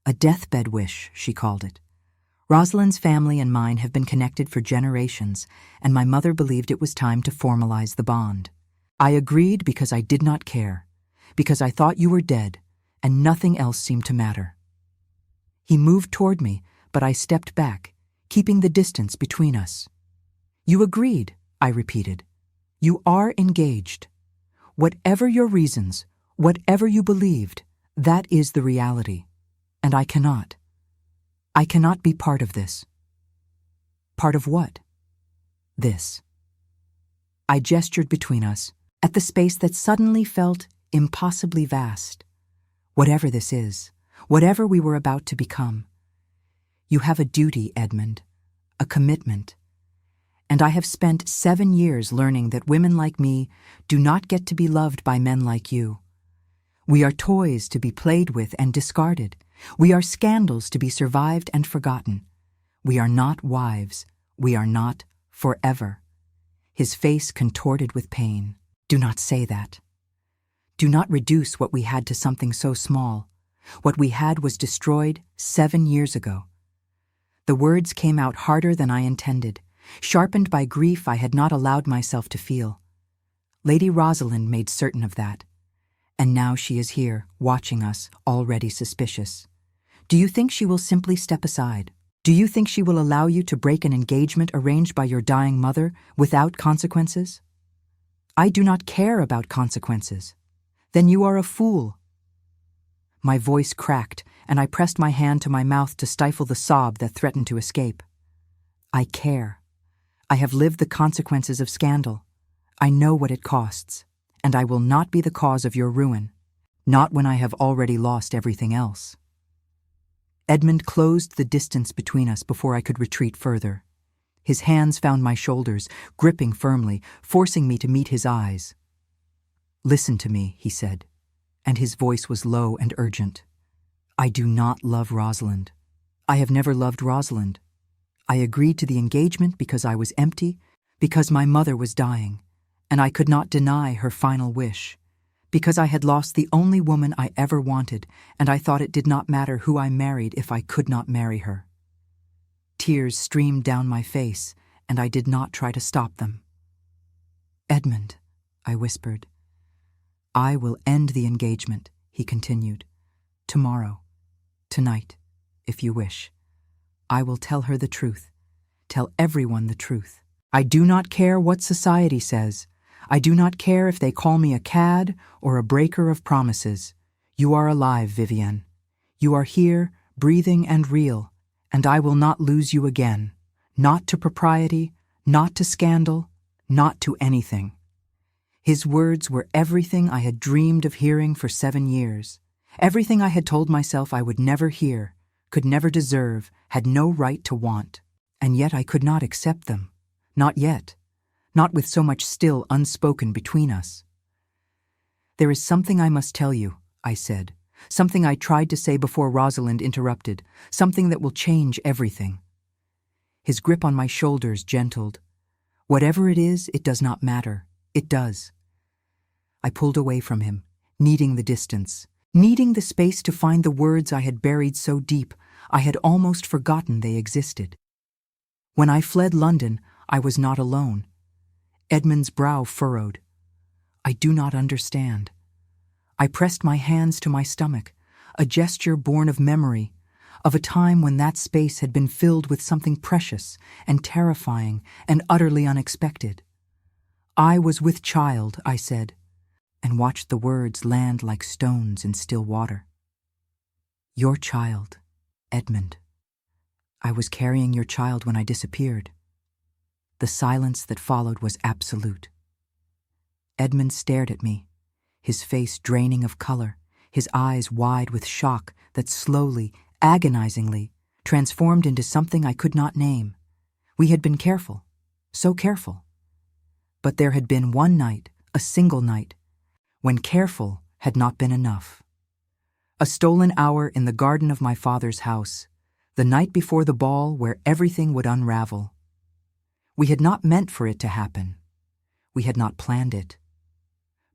A deathbed wish, she called it. Rosalind's family and mine have been connected for generations, and my mother believed it was time to formalize the bond. I agreed because I did not care, because I thought you were dead, and nothing else seemed to matter. He moved toward me, but I stepped back, keeping the distance between us. "You agreed," I repeated. "You are engaged. Whatever your reasons, whatever you believed, that is the reality. And I cannot. I cannot be part of this." "Part of what?" "This." I gestured between us, at the space that suddenly felt impossibly vast. "Whatever this is, whatever we were about to become. You have a duty, Edmund, a commitment. And I have spent 7 years learning that women like me do not get to be loved by men like you. We are toys to be played with and discarded. We are scandals to be survived and forgotten. We are not wives. We are not forever." His face contorted with pain. "Do not say that. Do not reduce what we had to something so small. What we had was destroyed 7 years ago." The words came out harder than I intended, sharpened by grief I had not allowed myself to feel. Lady Rosalind made certain of that. And now she is here, watching us, already suspicious. Do you think she will simply step aside? Do you think she will allow you to break an engagement arranged by your dying mother without consequences? I do not care about consequences. Then you are a fool. My voice cracked, and I pressed my hand to my mouth to stifle the sob that threatened to escape. I care. I have lived the consequences of scandal. I know what it costs, and I will not be the cause of your ruin, not when I have already lost everything else. Edmund closed the distance between us before I could retreat further. His hands found my shoulders, gripping firmly, forcing me to meet his eyes. "Listen to me," he said, and his voice was low and urgent. "I do not love Rosalind. I have never loved Rosalind. I agreed to the engagement because I was empty, because my mother was dying, and I could not deny her final wish. Because I had lost the only woman I ever wanted, and I thought it did not matter who I married if I could not marry her. Tears streamed down my face, and I did not try to stop them. "Edmund," I whispered. "I will end the engagement," he continued. "Tomorrow, tonight, if you wish. I will tell her the truth. Tell everyone the truth. I do not care what society says. I do not care if they call me a cad or a breaker of promises. You are alive, Vivienne. You are here, breathing and real, and I will not lose you again. Not to propriety, not to scandal, not to anything." His words were everything I had dreamed of hearing for 7 years. Everything I had told myself I would never hear, could never deserve, had no right to want. And yet I could not accept them. Not yet. Not with so much still unspoken between us. "There is something I must tell you," I said. "Something I tried to say before Rosalind interrupted. Something that will change everything." His grip on my shoulders gentled. "Whatever it is, it does not matter. It does." I pulled away from him, needing the distance, needing the space to find the words I had buried so deep I had almost forgotten they existed. When I fled London, I was not alone. Edmund's brow furrowed. "I do not understand." I pressed my hands to my stomach, a gesture born of memory, of a time when that space had been filled with something precious and terrifying and utterly unexpected. "I was with child," I said, and watched the words land like stones in still water. "Your child, Edmund. I was carrying your child when I disappeared." The silence that followed was absolute. Edmund stared at me, his face draining of color, his eyes wide with shock that slowly, agonizingly, transformed into something I could not name. We had been careful, so careful. But there had been one night, a single night, when careful had not been enough. A stolen hour in the garden of my father's house, the night before the ball where everything would unravel. We had not meant for it to happen. We had not planned it.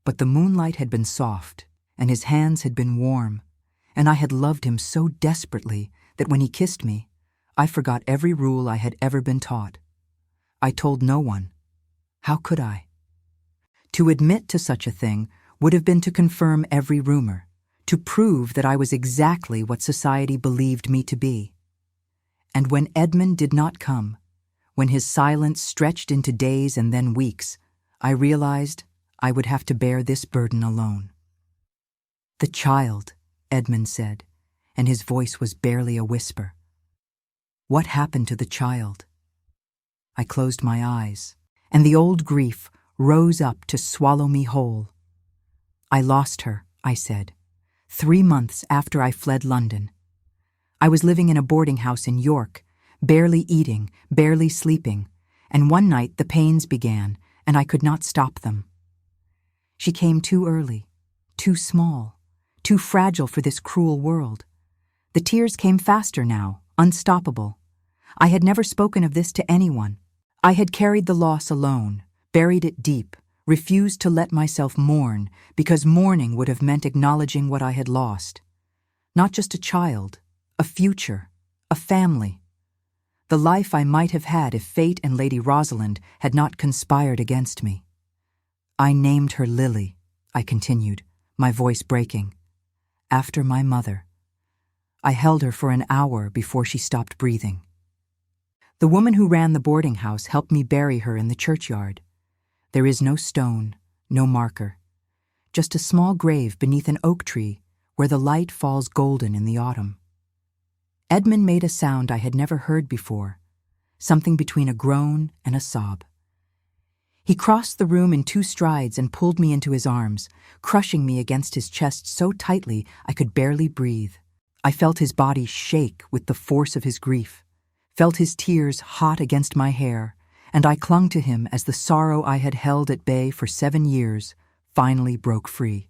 But the moonlight had been soft, and his hands had been warm, and I had loved him so desperately that when he kissed me, I forgot every rule I had ever been taught. I told no one. How could I? To admit to such a thing would have been to confirm every rumor, to prove that I was exactly what society believed me to be. And when Edmund did not come, when his silence stretched into days and then weeks, I realized I would have to bear this burden alone. "The child," Edmund said, and his voice was barely a whisper. "What happened to the child?" I closed my eyes, and the old grief rose up to swallow me whole. "I lost her," I said, 3 months after I fled London. I was living in a boarding house in York, barely eating, barely sleeping, and one night the pains began, and I could not stop them. She came too early, too small, too fragile for this cruel world. The tears came faster now, unstoppable. I had never spoken of this to anyone. I had carried the loss alone, buried it deep, refused to let myself mourn, because mourning would have meant acknowledging what I had lost. Not just a child, a future, a family. The life I might have had if fate and Lady Rosalind had not conspired against me. "I named her Lily," I continued, my voice breaking, "after my mother. I held her for an hour before she stopped breathing. The woman who ran the boarding house helped me bury her in the churchyard. There is no stone, no marker, just a small grave beneath an oak tree where the light falls golden in the autumn." Edmund made a sound I had never heard before, something between a groan and a sob. He crossed the room in 2 strides and pulled me into his arms, crushing me against his chest so tightly I could barely breathe. I felt his body shake with the force of his grief, felt his tears hot against my hair, and I clung to him as the sorrow I had held at bay for 7 years finally broke free.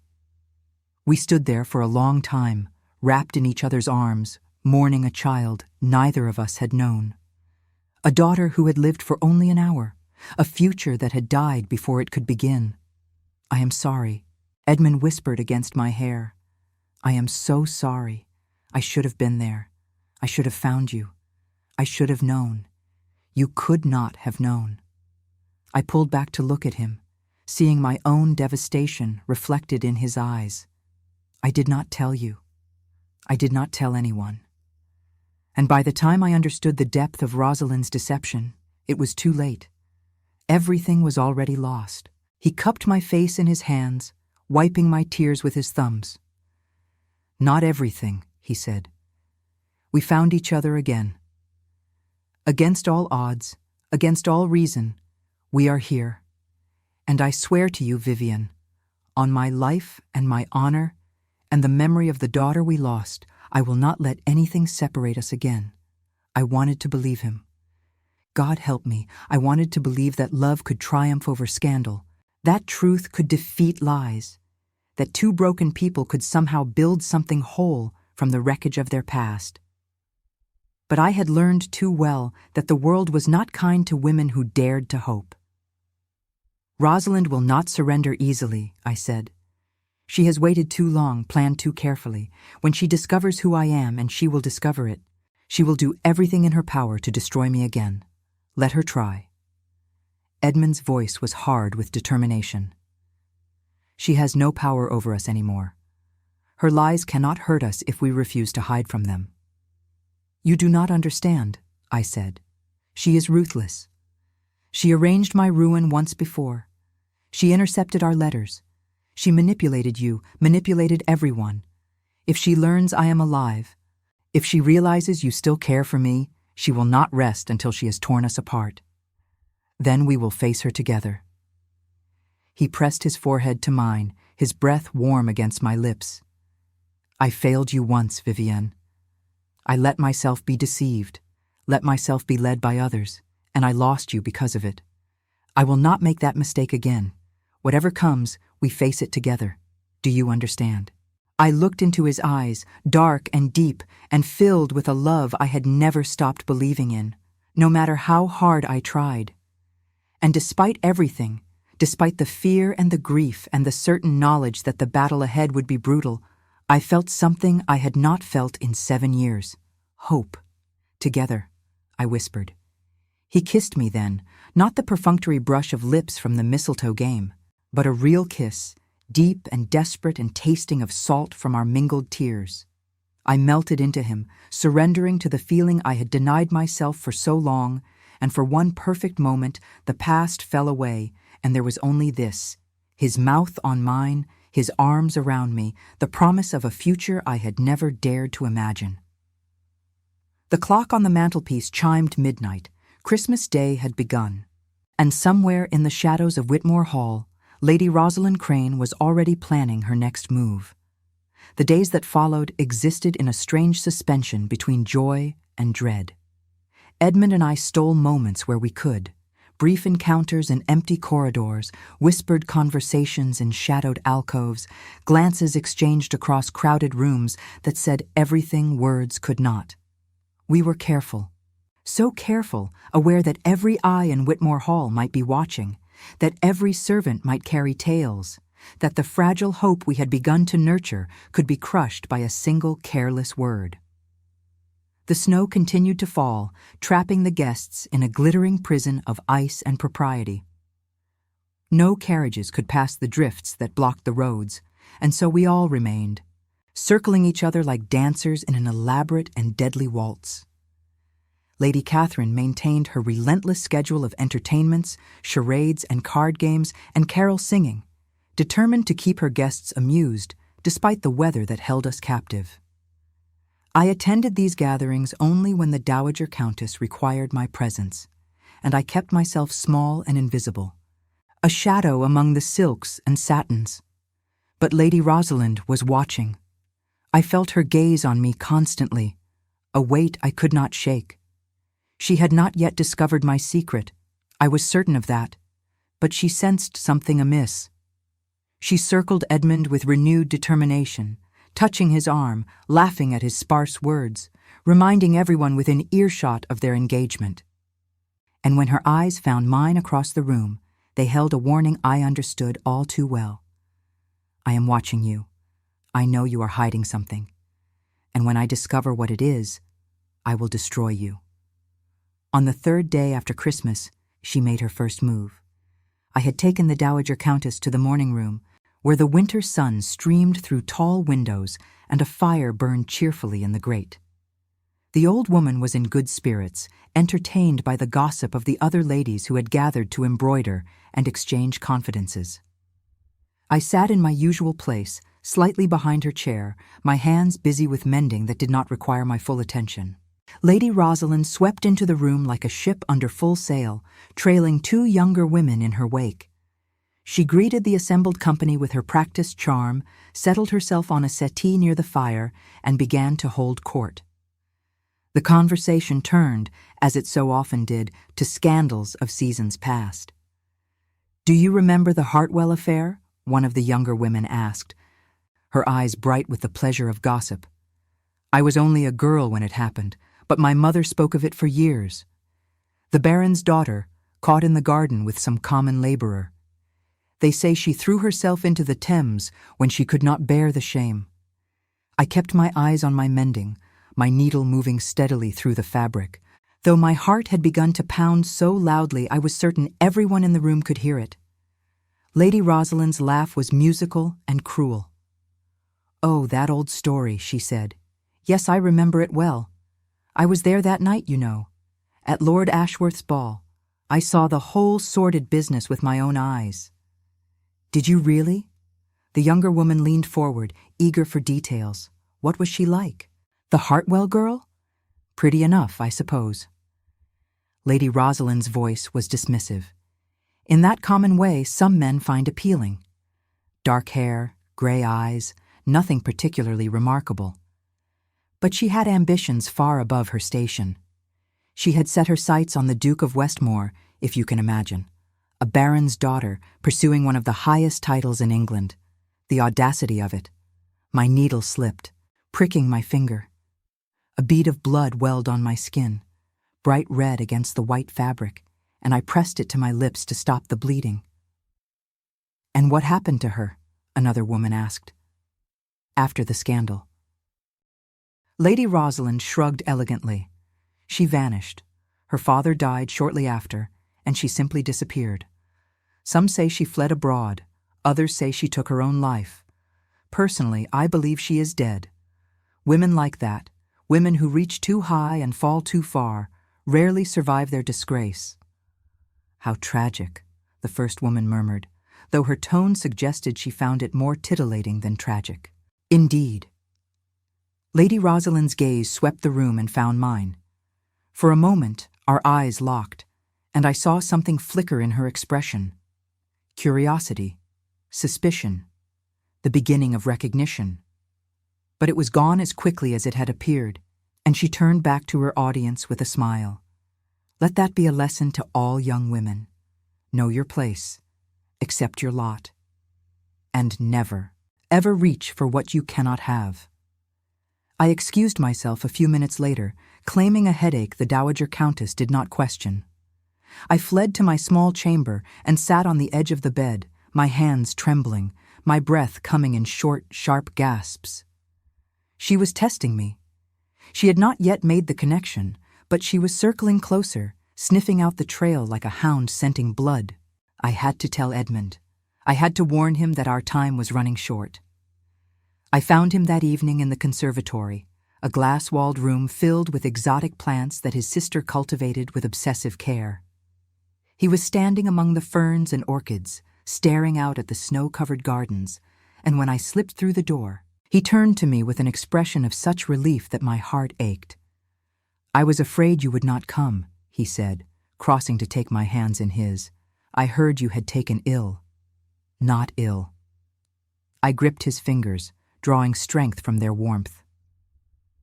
We stood there for a long time, wrapped in each other's arms, mourning a child neither of us had known. A daughter who had lived for only an hour, a future that had died before it could begin. "I am sorry," Edmund whispered against my hair. I am so sorry. I should have been there. I should have found you. I should have known. You could not have known. I pulled back to look at him, seeing my own devastation reflected in his eyes. I did not tell you. I did not tell anyone. And by the time I understood the depth of Rosalind's deception, it was too late. Everything was already lost. He cupped my face in his hands, wiping my tears with his thumbs. Not everything, he said. We found each other again. Against all odds, against all reason, we are here. And I swear to you, Vivienne, on my life and my honor and the memory of the daughter we lost, I will not let anything separate us again. I wanted to believe him. God help me, I wanted to believe that love could triumph over scandal, that truth could defeat lies, that two broken people could somehow build something whole from the wreckage of their past. But I had learned too well that the world was not kind to women who dared to hope. Rosalind will not surrender easily, I said. She has waited too long, planned too carefully. When she discovers who I am, and she will discover it, she will do everything in her power to destroy me again. Let her try. Edmund's voice was hard with determination. She has no power over us anymore. Her lies cannot hurt us if we refuse to hide from them. You do not understand, I said. She is ruthless. She arranged my ruin once before. She intercepted our letters. She manipulated you, manipulated everyone. If she learns I am alive, if she realizes you still care for me, she will not rest until she has torn us apart. Then we will face her together. He pressed his forehead to mine, his breath warm against my lips. I failed you once, Vivienne. I let myself be deceived, let myself be led by others, and I lost you because of it. I will not make that mistake again. Whatever comes, we face it together. Do you understand? I looked into his eyes, dark and deep, and filled with a love I had never stopped believing in, no matter how hard I tried. And despite everything, despite the fear and the grief and the certain knowledge that the battle ahead would be brutal, I felt something I had not felt in 7 years. Hope. Together, I whispered. He kissed me then, not the perfunctory brush of lips from the mistletoe game, but a real kiss, deep and desperate and tasting of salt from our mingled tears. I melted into him, surrendering to the feeling I had denied myself for so long, and for one perfect moment the past fell away, and there was only this, his mouth on mine, his arms around me, the promise of a future I had never dared to imagine. The clock on the mantelpiece chimed midnight. Christmas Day had begun, and somewhere in the shadows of Whitmore Hall, Lady Rosalind Crane was already planning her next move. The days that followed existed in a strange suspension between joy and dread. Edmund and I stole moments where we could, brief encounters in empty corridors, whispered conversations in shadowed alcoves, glances exchanged across crowded rooms that said everything words could not. We were careful, so careful, aware that every eye in Whitmore Hall might be watching, that every servant might carry tales, that the fragile hope we had begun to nurture could be crushed by a single careless word. The snow continued to fall, trapping the guests in a glittering prison of ice and propriety. No carriages could pass the drifts that blocked the roads, and so we all remained, circling each other like dancers in an elaborate and deadly waltz. Lady Catherine maintained her relentless schedule of entertainments, charades and card games, and carol singing, determined to keep her guests amused despite the weather that held us captive. I attended these gatherings only when the Dowager Countess required my presence, and I kept myself small and invisible, a shadow among the silks and satins. But Lady Rosalind was watching. I felt her gaze on me constantly, a weight I could not shake. She had not yet discovered my secret, I was certain of that, but she sensed something amiss. She circled Edmund with renewed determination, touching his arm, laughing at his sparse words, reminding everyone within earshot of their engagement. And when her eyes found mine across the room, they held a warning I understood all too well. I am watching you. I know you are hiding something. And when I discover what it is, I will destroy you." On the third day after Christmas, she made her first move. I had taken the Dowager Countess to the morning room, where the winter sun streamed through tall windows and a fire burned cheerfully in the grate. The old woman was in good spirits, entertained by the gossip of the other ladies who had gathered to embroider and exchange confidences. I sat in my usual place, slightly behind her chair, my hands busy with mending that did not require my full attention. Lady Rosalind swept into the room like a ship under full sail, trailing 2 younger women in her wake. She greeted the assembled company with her practiced charm, settled herself on a settee near the fire, and began to hold court. The conversation turned, as it so often did, to scandals of seasons past. "Do you remember the Hartwell affair?" one of the younger women asked, her eyes bright with the pleasure of gossip. "I was only a girl when it happened, but my mother spoke of it for years. The Baron's daughter, caught in the garden with some common laborer. They say she threw herself into the Thames when she could not bear the shame. I kept my eyes on my mending, my needle moving steadily through the fabric. Though my heart had begun to pound so loudly I was certain everyone in the room could hear it. Lady Rosalind's laugh was musical and cruel. "Oh, that old story," she said. "Yes, I remember it well. I was there that night, you know. At Lord Ashworth's ball. I saw the whole sordid business with my own eyes." "Did you really?" The younger woman leaned forward, eager for details. "What was she like? The Hartwell girl? Pretty enough, I suppose." Lady Rosalind's voice was dismissive. In that common way some men find appealing. Dark hair, gray eyes, nothing particularly remarkable. But she had ambitions far above her station. She had set her sights on the Duke of Westmore, if you can imagine, a baron's daughter pursuing one of the highest titles in England. The audacity of it. My needle slipped, pricking my finger. A bead of blood welled on my skin, bright red against the white fabric, and I pressed it to my lips to stop the bleeding. "And what happened to her?" another woman asked. "After the scandal." Lady Rosalind shrugged elegantly. She vanished. Her father died shortly after, and she simply disappeared. Some say she fled abroad, others say she took her own life. Personally, I believe she is dead. Women like that, women who reach too high and fall too far, rarely survive their disgrace. "How tragic," the first woman murmured, though her tone suggested she found it more titillating than tragic. "Indeed." Lady Rosalind's gaze swept the room and found mine. For a moment, our eyes locked, and I saw something flicker in her expression. Curiosity, suspicion, the beginning of recognition. But it was gone as quickly as it had appeared, and she turned back to her audience with a smile. Let that be a lesson to all young women. Know your place, accept your lot, and never, ever reach for what you cannot have. I excused myself a few minutes later, claiming a headache the Dowager Countess did not question. I fled to my small chamber and sat on the edge of the bed, my hands trembling, my breath coming in short, sharp gasps. She was testing me. She had not yet made the connection, but she was circling closer, sniffing out the trail like a hound scenting blood. I had to tell Edmund. I had to warn him that our time was running short. I found him that evening in the conservatory, a glass-walled room filled with exotic plants that his sister cultivated with obsessive care. He was standing among the ferns and orchids, staring out at the snow-covered gardens, and when I slipped through the door, he turned to me with an expression of such relief that my heart ached. "I was afraid you would not come," he said, crossing to take my hands in his. "I heard you had taken ill." "Not ill." I gripped his fingers, drawing strength from their warmth.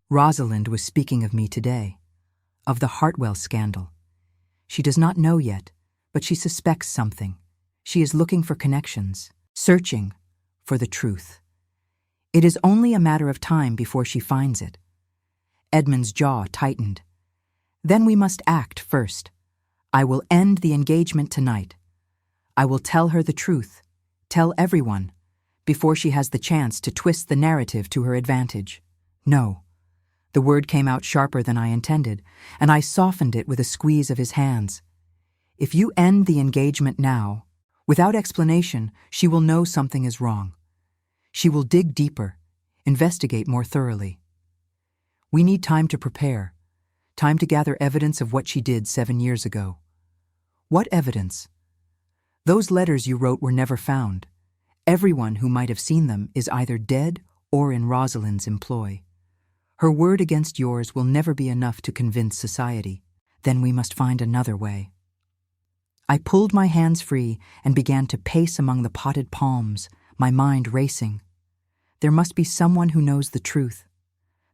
Rosalind was speaking of me today, of the Hartwell scandal. She does not know yet, but she suspects something. She is looking for connections, searching for the truth. It is only a matter of time before she finds it. Edmund's jaw tightened. Then we must act first. I will end the engagement tonight. I will tell her the truth, tell everyone, before she has the chance to twist the narrative to her advantage. No. The word came out sharper than I intended, and I softened it with a squeeze of his hands. If you end the engagement now, without explanation, she will know something is wrong. She will dig deeper, investigate more thoroughly. We need time to prepare, time to gather evidence of what she did 7 years ago. What evidence? Those letters you wrote were never found. Everyone who might have seen them is either dead or in Rosalind's employ. Her word against yours will never be enough to convince society. Then we must find another way. I pulled my hands free and began to pace among the potted palms, my mind racing. There must be someone who knows the truth.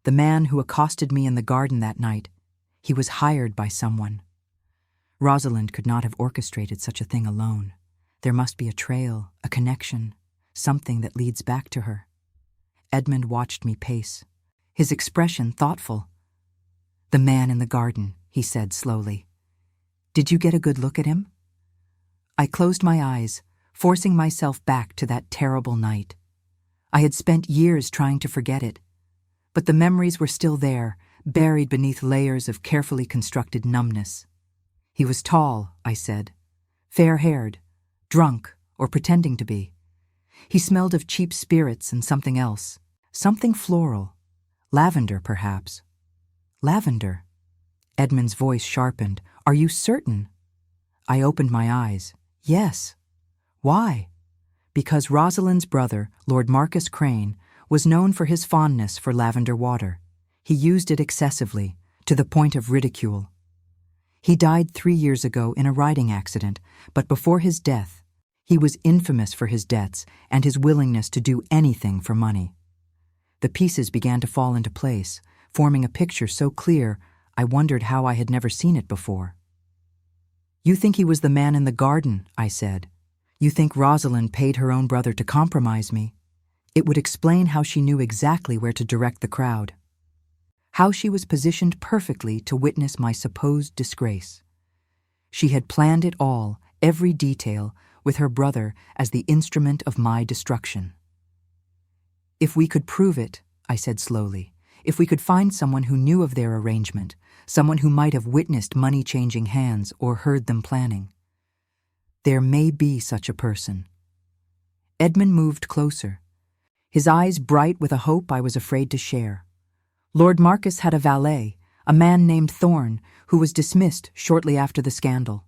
The man who accosted me in the garden that night, he was hired by someone. Rosalind could not have orchestrated such a thing alone. There must be a trail, a connection, something that leads back to her. Edmund watched me pace, his expression thoughtful. "The man in the garden," he said slowly. "Did you get a good look at him?" I closed my eyes, forcing myself back to that terrible night. I had spent years trying to forget it, but the memories were still there, buried beneath layers of carefully constructed numbness. "He was tall," I said, "fair-haired, drunk, or pretending to be. He smelled of cheap spirits and something else, something floral. Lavender, perhaps." "Lavender?" Edmund's voice sharpened. "Are you certain?" I opened my eyes. "Yes." "Why?" "Because Rosalind's brother, Lord Marcus Crane, was known for his fondness for lavender water. He used it excessively, to the point of ridicule. He died 3 years ago in a riding accident, but before his death, he was infamous for his debts and his willingness to do anything for money." The pieces began to fall into place, forming a picture so clear I wondered how I had never seen it before. "You think he was the man in the garden," I said. "You think Rosalind paid her own brother to compromise me. It would explain how she knew exactly where to direct the crowd. How she was positioned perfectly to witness my supposed disgrace. She had planned it all, every detail, with her brother as the instrument of my destruction." "If we could prove it," I said slowly, "if we could find someone who knew of their arrangement, someone who might have witnessed money changing hands or heard them planning. There may be such a person." Edmund moved closer, his eyes bright with a hope I was afraid to share. "Lord Marcus had a valet, a man named Thorne, who was dismissed shortly after the scandal.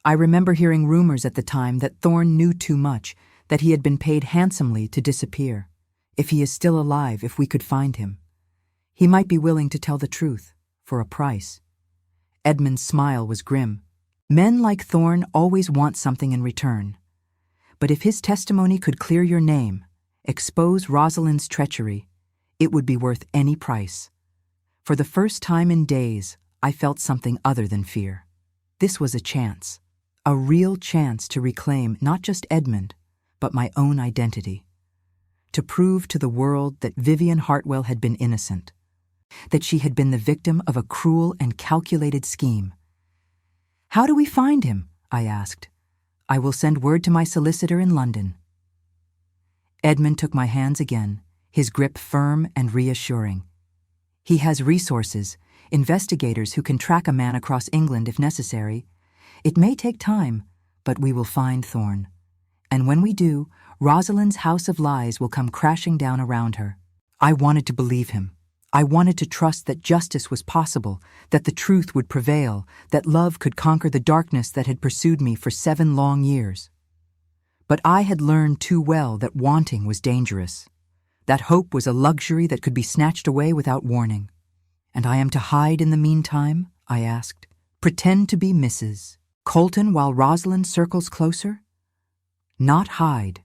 I remember hearing rumors at the time that Thorne knew too much, that he had been paid handsomely to disappear. If he is still alive, if we could find him, he might be willing to tell the truth, for a price." Edmund's smile was grim. "Men like Thorne always want something in return. But if his testimony could clear your name, expose Rosalind's treachery, it would be worth any price." For the first time in days, I felt something other than fear. This was a chance, a real chance to reclaim not just Edmund, but my own identity. To prove to the world that Vivienne Hartwell had been innocent, that she had been the victim of a cruel and calculated scheme. "How do we find him?" I asked. "I will send word to my solicitor in London." Edmund took my hands again, his grip firm and reassuring. "He has resources, investigators who can track a man across England if necessary. It may take time, but we will find Thorne. And when we do, Rosalind's house of lies will come crashing down around her." I wanted to believe him. I wanted to trust that justice was possible, that the truth would prevail, that love could conquer the darkness that had pursued me for 7 long years. But I had learned too well that wanting was dangerous, that hope was a luxury that could be snatched away without warning. "And I am to hide in the meantime?" I asked. "Pretend to be Mrs. Colton while Rosalind circles closer?" "Not hide."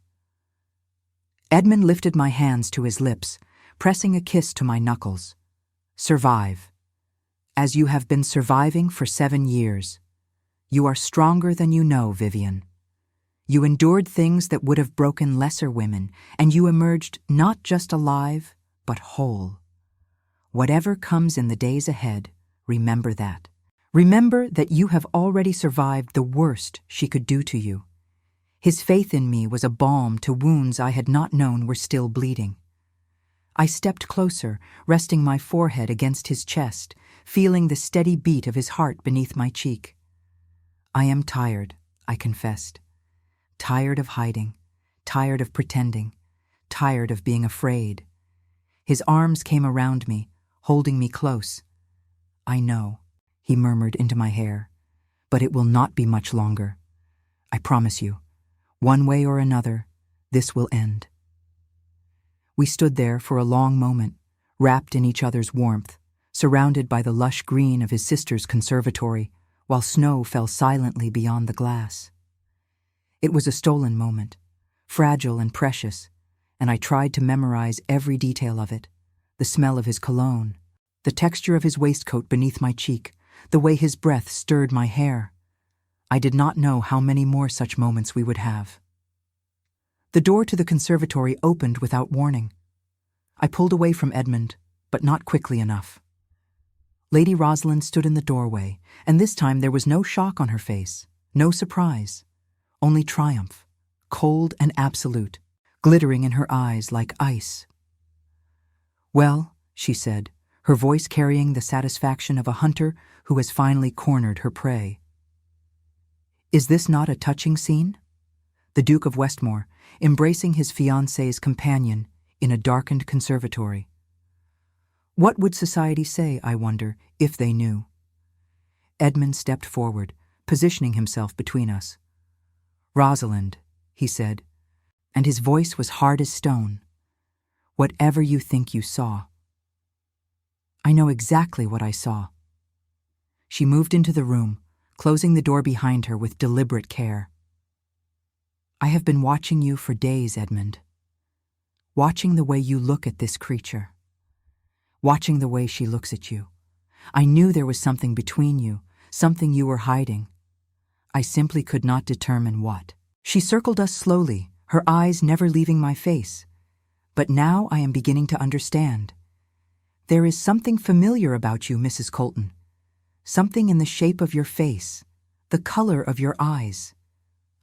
Edmund lifted my hands to his lips, pressing a kiss to my knuckles. "Survive. As you have been surviving for 7 years. You are stronger than you know, Vivienne. You endured things that would have broken lesser women, and you emerged not just alive, but whole. Whatever comes in the days ahead, remember that. Remember that you have already survived the worst she could do to you. His faith in me was a balm to wounds I had not known were still bleeding. I stepped closer, resting my forehead against his chest, feeling the steady beat of his heart beneath my cheek. "I am tired," I confessed. Tired of hiding, tired of pretending, tired of being afraid. His arms came around me, holding me close. "I know," he murmured into my hair, "but it will not be much longer. I promise you, one way or another, this will end." We stood there for a long moment, wrapped in each other's warmth, surrounded by the lush green of his sister's conservatory, while snow fell silently beyond the glass. It was a stolen moment, fragile and precious, and I tried to memorize every detail of it: the smell of his cologne, the texture of his waistcoat beneath my cheek, the way his breath stirred my hair. I did not know how many more such moments we would have. The door to the conservatory opened without warning. I pulled away from Edmund, but not quickly enough. Lady Rosalind stood in the doorway, and this time there was no shock on her face, no surprise, only triumph, cold and absolute, glittering in her eyes like ice. "Well," she said, her voice carrying the satisfaction of a hunter who has finally cornered her prey. "Is this not a touching scene? The Duke of Westmore, embracing his fiancée's companion in a darkened conservatory. What would society say, I wonder, if they knew?" Edmund stepped forward, positioning himself between us. "Rosalind," he said, and his voice was hard as stone, "whatever you think you saw." "I know exactly what I saw." She moved into the room, closing the door behind her with deliberate care. "I have been watching you for days, Edmund. Watching the way you look at this creature. Watching the way she looks at you. I knew there was something between you, something you were hiding. I simply could not determine what." She circled us slowly, her eyes never leaving my face. "But now I am beginning to understand. There is something familiar about you, Mrs. Colton. Something in the shape of your face, the color of your eyes.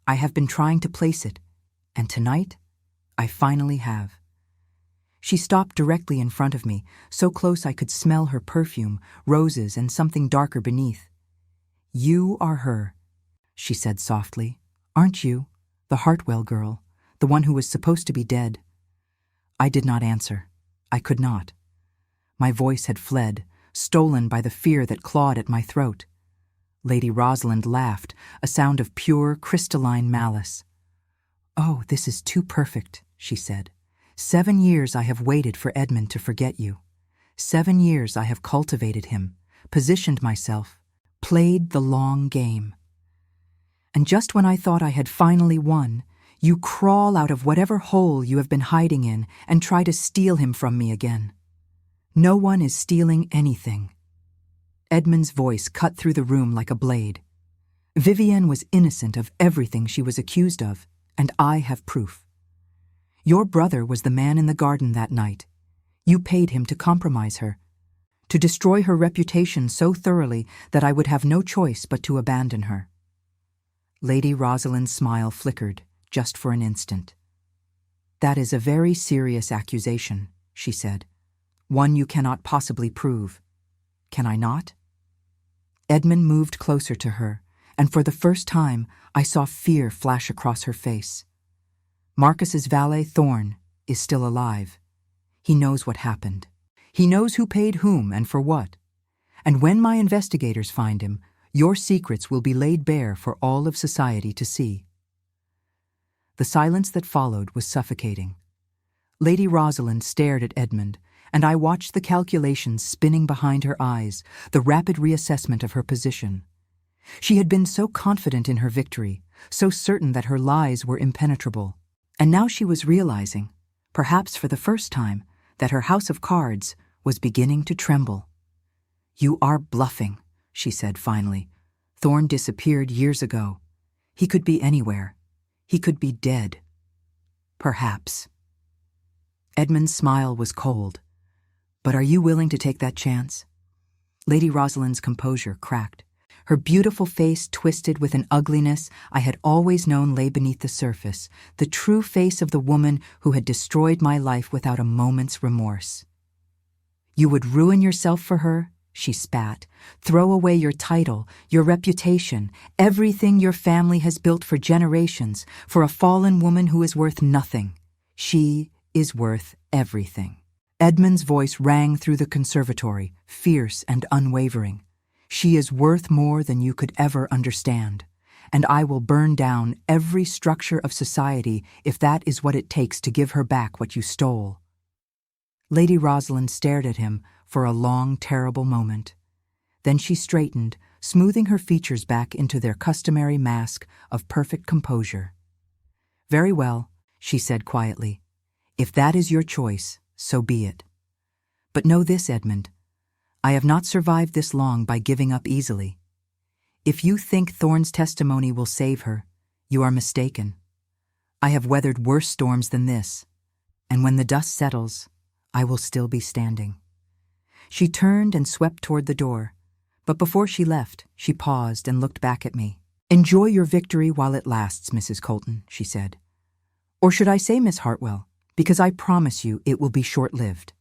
I have been trying to place it, and tonight, I finally have." She stopped directly in front of me, so close I could smell her perfume, roses, and something darker beneath. "You are her," she said softly. "Aren't you? The Hartwell girl, the one who was supposed to be dead." I did not answer. I could not. My voice had fled, stolen by the fear that clawed at my throat. Lady Rosalind laughed, a sound of pure, crystalline malice. "Oh, this is too perfect," she said. 7 years I have waited for Edmund to forget you. 7 years I have cultivated him, positioned myself, played the long game. And just when I thought I had finally won, you crawl out of whatever hole you have been hiding in and try to steal him from me again. No one is stealing anything." Edmund's voice cut through the room like a blade. "Vivienne was innocent of everything she was accused of, and I have proof. Your brother was the man in the garden that night. You paid him to compromise her, to destroy her reputation so thoroughly that I would have no choice but to abandon her." Lady Rosalind's smile flickered, just for an instant. "That is a very serious accusation," she said. "One you cannot possibly prove. Can I not?" Edmund moved closer to her, and for the first time I saw fear flash across her face. "Marcus's valet, Thorn, is still alive. He knows what happened. He knows who paid whom and for what. And when my investigators find him, your secrets will be laid bare for all of society to see." The silence that followed was suffocating. Lady Rosalind stared at Edmund, and I watched the calculations spinning behind her eyes, the rapid reassessment of her position. She had been so confident in her victory, so certain that her lies were impenetrable. And now she was realizing, perhaps for the first time, that her house of cards was beginning to tremble. "You are bluffing," she said finally. "Thorn disappeared years ago. He could be anywhere. He could be dead. Perhaps." Edmund's smile was cold. "But are you willing to take that chance?" Lady Rosalind's composure cracked. Her beautiful face twisted with an ugliness I had always known lay beneath the surface, the true face of the woman who had destroyed my life without a moment's remorse. "You would ruin yourself for her?" she spat. "Throw away your title, your reputation, everything your family has built for generations, for a fallen woman who is worth nothing. She is worth everything." Edmund's voice rang through the conservatory, fierce and unwavering. "She is worth more than you could ever understand, and I will burn down every structure of society if that is what it takes to give her back what you stole." Lady Rosalind stared at him for a long, terrible moment. Then she straightened, smoothing her features back into their customary mask of perfect composure. "Very well," she said quietly. "If that is your choice, so be it. But know this, Edmund. I have not survived this long by giving up easily. If you think Thorne's testimony will save her, you are mistaken. I have weathered worse storms than this, and when the dust settles, I will still be standing." She turned and swept toward the door, but before she left, she paused and looked back at me. "Enjoy your victory while it lasts, Mrs. Colton," she said. "Or should I say Miss Hartwell, because I promise you it will be short-lived."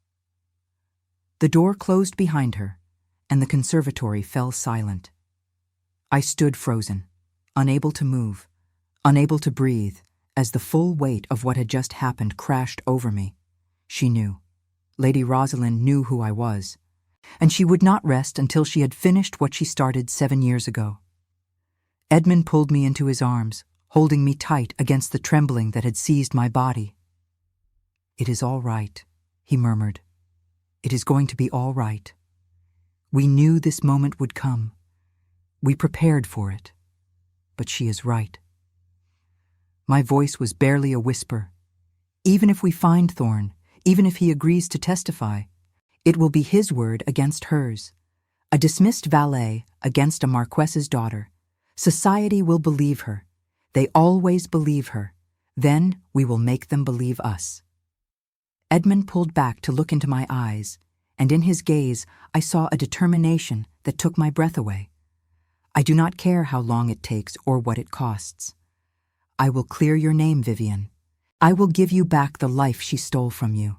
The door closed behind her, and the conservatory fell silent. I stood frozen, unable to move, unable to breathe, as the full weight of what had just happened crashed over me. She knew. Lady Rosalind knew who I was, and she would not rest until she had finished what she started 7 years ago. Edmund pulled me into his arms, holding me tight against the trembling that had seized my body. "It is all right," he murmured. "It is going to be all right. We knew this moment would come. We prepared for it. But she is right." My voice was barely a whisper. "Even if we find Thorne, even if he agrees to testify, it will be his word against hers. A dismissed valet against a marquess's daughter. Society will believe her. They always believe her. Then we will make them believe us." Edmund pulled back to look into my eyes, and in his gaze I saw a determination that took my breath away. "I do not care how long it takes or what it costs. I will clear your name, Vivienne. I will give you back the life she stole from you.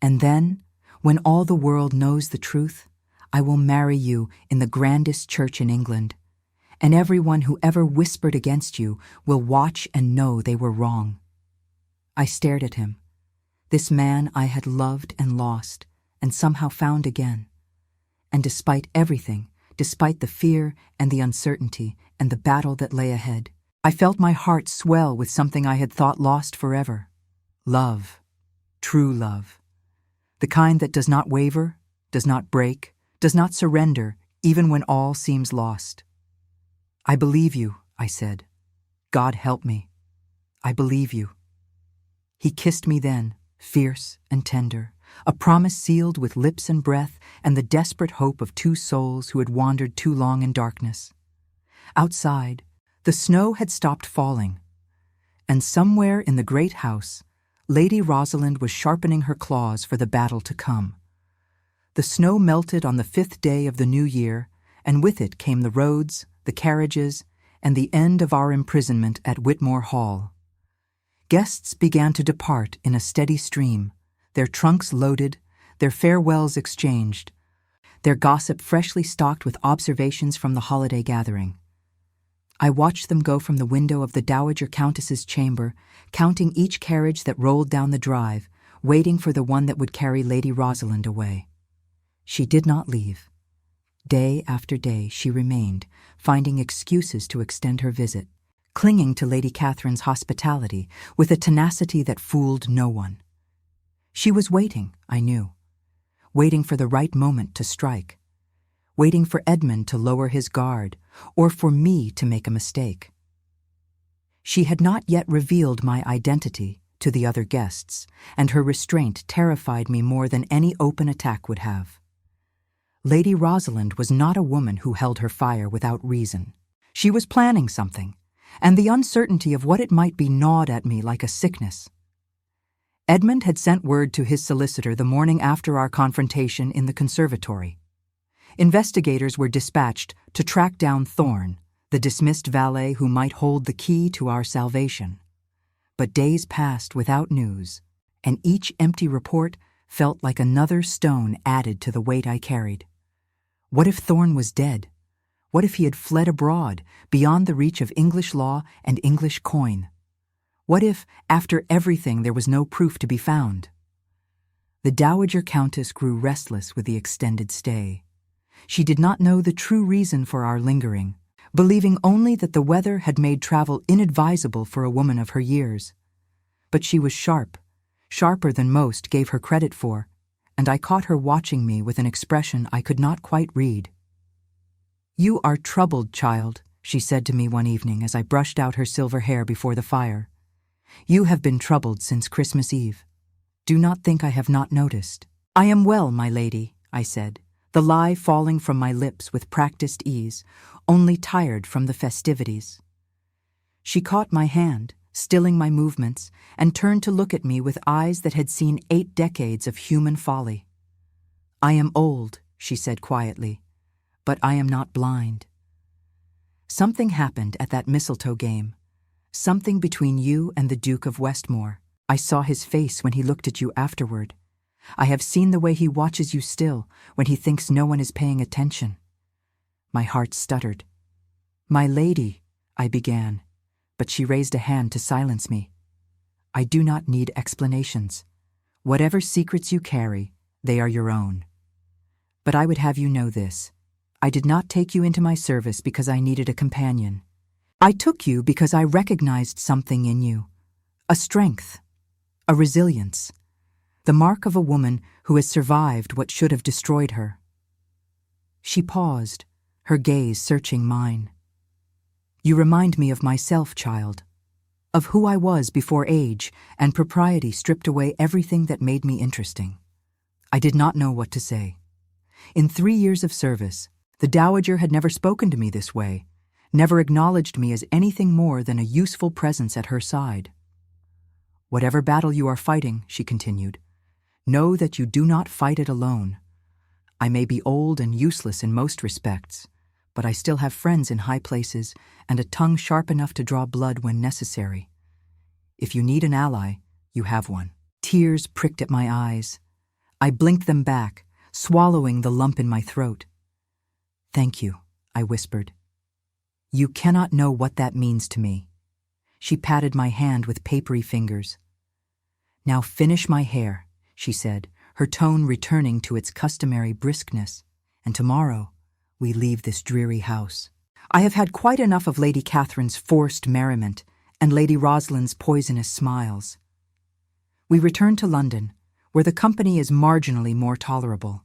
And then, when all the world knows the truth, I will marry you in the grandest church in England, and everyone who ever whispered against you will watch and know they were wrong." I stared at him, this man I had loved and lost, and somehow found again. And despite everything, despite the fear and the uncertainty and the battle that lay ahead, I felt my heart swell with something I had thought lost forever. Love. True love. The kind that does not waver, does not break, does not surrender, even when all seems lost. "I believe you," I said. "God help me. I believe you." He kissed me then, fierce and tender, a promise sealed with lips and breath and the desperate hope of 2 souls who had wandered too long in darkness. Outside, the snow had stopped falling, and somewhere in the great house, Lady Rosalind was sharpening her claws for the battle to come. The snow melted on the 5th day of the new year, and with it came the roads, the carriages, and the end of our imprisonment at Whitmore Hall. Guests began to depart in a steady stream, their trunks loaded, their farewells exchanged, their gossip freshly stocked with observations from the holiday gathering. I watched them go from the window of the Dowager Countess's chamber, counting each carriage that rolled down the drive, waiting for the one that would carry Lady Rosalind away. She did not leave. Day after day she remained, finding excuses to extend her visit, clinging to Lady Catherine's hospitality with a tenacity that fooled no one. She was waiting, I knew, waiting for the right moment to strike, waiting for Edmund to lower his guard, or for me to make a mistake. She had not yet revealed my identity to the other guests, and her restraint terrified me more than any open attack would have. Lady Rosalind was not a woman who held her fire without reason. She was planning something, and the uncertainty of what it might be gnawed at me like a sickness. Edmund had sent word to his solicitor the morning after our confrontation in the conservatory. Investigators were dispatched to track down Thorn, the dismissed valet who might hold the key to our salvation. But days passed without news, and each empty report felt like another stone added to the weight I carried. What if Thorn was dead? What if he had fled abroad, beyond the reach of English law and English coin? What if, after everything, there was no proof to be found? The Dowager Countess grew restless with the extended stay. She did not know the true reason for our lingering, believing only that the weather had made travel inadvisable for a woman of her years. But she was sharp, sharper than most gave her credit for, and I caught her watching me with an expression I could not quite read. "You are troubled, child," she said to me one evening as I brushed out her silver hair before the fire. "You have been troubled since Christmas Eve. Do not think I have not noticed." "I am well, my lady," I said, the lie falling from my lips with practiced ease, only tired from the festivities. She caught my hand, stilling my movements, and turned to look at me with eyes that had seen 8 decades of human folly. "I am old," she said quietly, "but I am not blind. Something happened at that mistletoe game, something between you and the Duke of Westmore. I saw his face when he looked at you afterward. I have seen the way he watches you still, when he thinks no one is paying attention." My heart stuttered. "My lady," I began, but she raised a hand to silence me. "I do not need explanations. Whatever secrets you carry, they are your own. But I would have you know this. I did not take you into my service because I needed a companion. I took you because I recognized something in you, a strength, a resilience, the mark of a woman who has survived what should have destroyed her." She paused, her gaze searching mine. "You remind me of myself, child, of who I was before age and propriety stripped away everything that made me interesting." I did not know what to say. In 3 years of service, the Dowager had never spoken to me this way, never acknowledged me as anything more than a useful presence at her side. "Whatever battle you are fighting," she continued, "know that you do not fight it alone. I may be old and useless in most respects, but I still have friends in high places and a tongue sharp enough to draw blood when necessary. If you need an ally, you have one." Tears pricked at my eyes. I blinked them back, swallowing the lump in my throat. "Thank you," I whispered. "You cannot know what that means to me." She patted my hand with papery fingers. "Now finish my hair," she said, her tone returning to its customary briskness, "and tomorrow we leave this dreary house." I have had quite enough of Lady Catherine's forced merriment and Lady Rosalind's poisonous smiles. We returned to London, where the company is marginally more tolerable.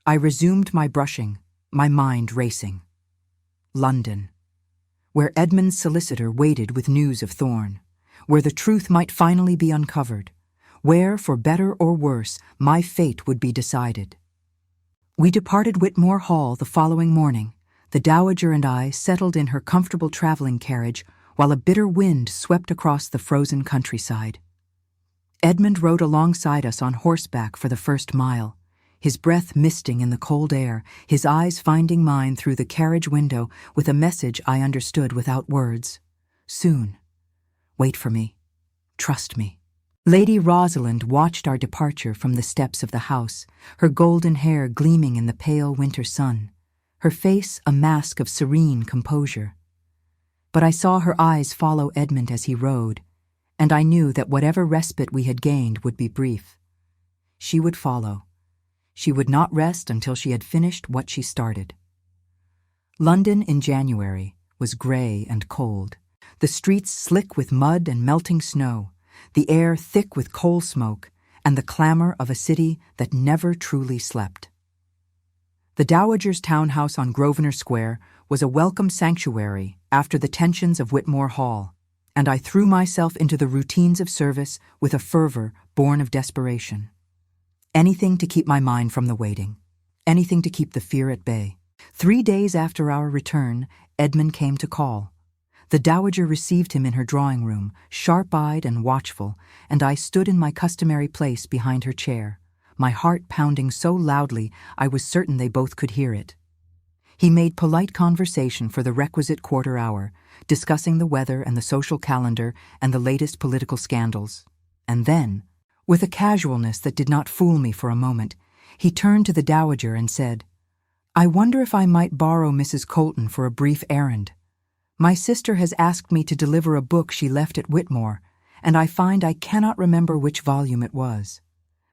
I resumed my brushing, my mind racing. London, where Edmund's solicitor waited with news of Thorn, where the truth might finally be uncovered, where, for better or worse, my fate would be decided. We departed Whitmore Hall the following morning. The Dowager and I settled in her comfortable traveling carriage while a bitter wind swept across the frozen countryside. Edmund rode alongside us on horseback for the first mile, his breath misting in the cold air, his eyes finding mine through the carriage window with a message I understood without words. "Soon. Wait for me. Trust me." Lady Rosalind watched our departure from the steps of the house, her golden hair gleaming in the pale winter sun, her face a mask of serene composure. But I saw her eyes follow Edmund as he rode, and I knew that whatever respite we had gained would be brief. She would follow. She would not rest until she had finished what she started. London in January was gray and cold, the streets slick with mud and melting snow, the air thick with coal smoke, and the clamor of a city that never truly slept. The Dowager's townhouse on Grosvenor Square was a welcome sanctuary after the tensions of Whitmore Hall, and I threw myself into the routines of service with a fervor born of desperation. Anything to keep my mind from the waiting, anything to keep the fear at bay. 3 days after our return, Edmund came to call. The Dowager received him in her drawing room, sharp-eyed and watchful, and I stood in my customary place behind her chair, my heart pounding so loudly I was certain they both could hear it. He made polite conversation for the requisite quarter hour, discussing the weather and the social calendar and the latest political scandals. And then, with a casualness that did not fool me for a moment, he turned to the dowager and said, "I wonder if I might borrow Mrs. Colton for a brief errand. My sister has asked me to deliver a book she left at Whitmore, and I find I cannot remember which volume it was."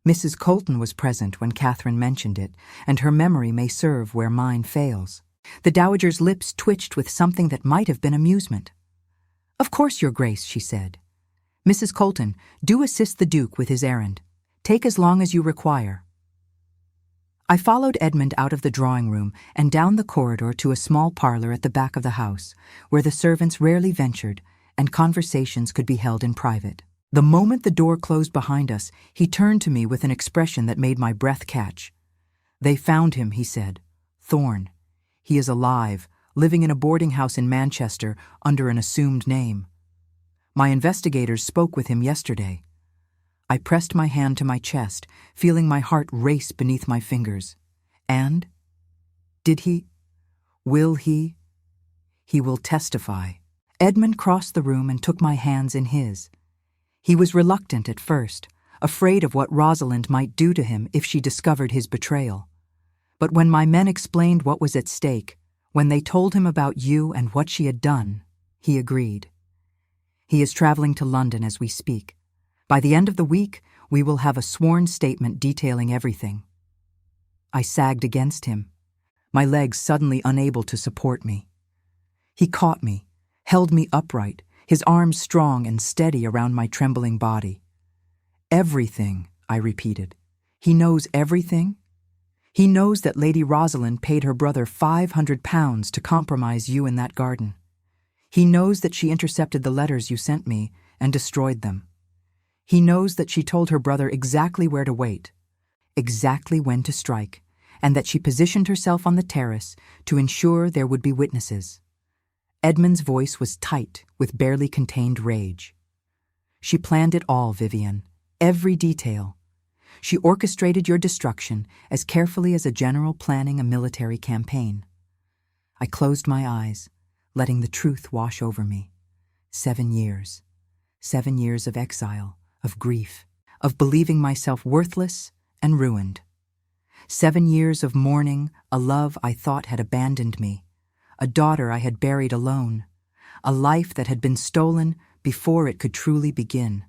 Mrs. Colton was present when Catherine mentioned it, and her memory may serve where mine fails. The dowager's lips twitched with something that might have been amusement. "Of course, Your Grace," she said. "Mrs. Colton, do assist the Duke with his errand. Take as long as you require." I followed Edmund out of the drawing room and down the corridor to a small parlor at the back of the house, where the servants rarely ventured and conversations could be held in private. The moment the door closed behind us, he turned to me with an expression that made my breath catch. "They found him," he said. "Thorn. He is alive, living in a boarding house in Manchester under an assumed name. My investigators spoke with him yesterday." I pressed my hand to my chest, feeling my heart race beneath my fingers. "And? Did he? Will he? He will testify." Edmund crossed the room and took my hands in his. He was reluctant at first, afraid of what Rosalind might do to him if she discovered his betrayal. But when my men explained what was at stake, when they told him about you and what she had done, he agreed. He is traveling to London as we speak. By the end of the week, we will have a sworn statement detailing everything. I sagged against him, my legs suddenly unable to support me. He caught me, held me upright, his arms strong and steady around my trembling body. "Everything," I repeated. "He knows everything? He knows that Lady Rosalind paid her brother £500 to compromise you in that garden. He knows that she intercepted the letters you sent me and destroyed them. He knows that she told her brother exactly where to wait, exactly when to strike, and that she positioned herself on the terrace to ensure there would be witnesses." Edmund's voice was tight with barely contained rage. "She planned it all, Vivienne, every detail. She orchestrated your destruction as carefully as a general planning a military campaign." I closed my eyes, letting the truth wash over me. 7 years. 7 years of exile, of grief, of believing myself worthless and ruined. 7 years of mourning a love I thought had abandoned me, a daughter I had buried alone, a life that had been stolen before it could truly begin.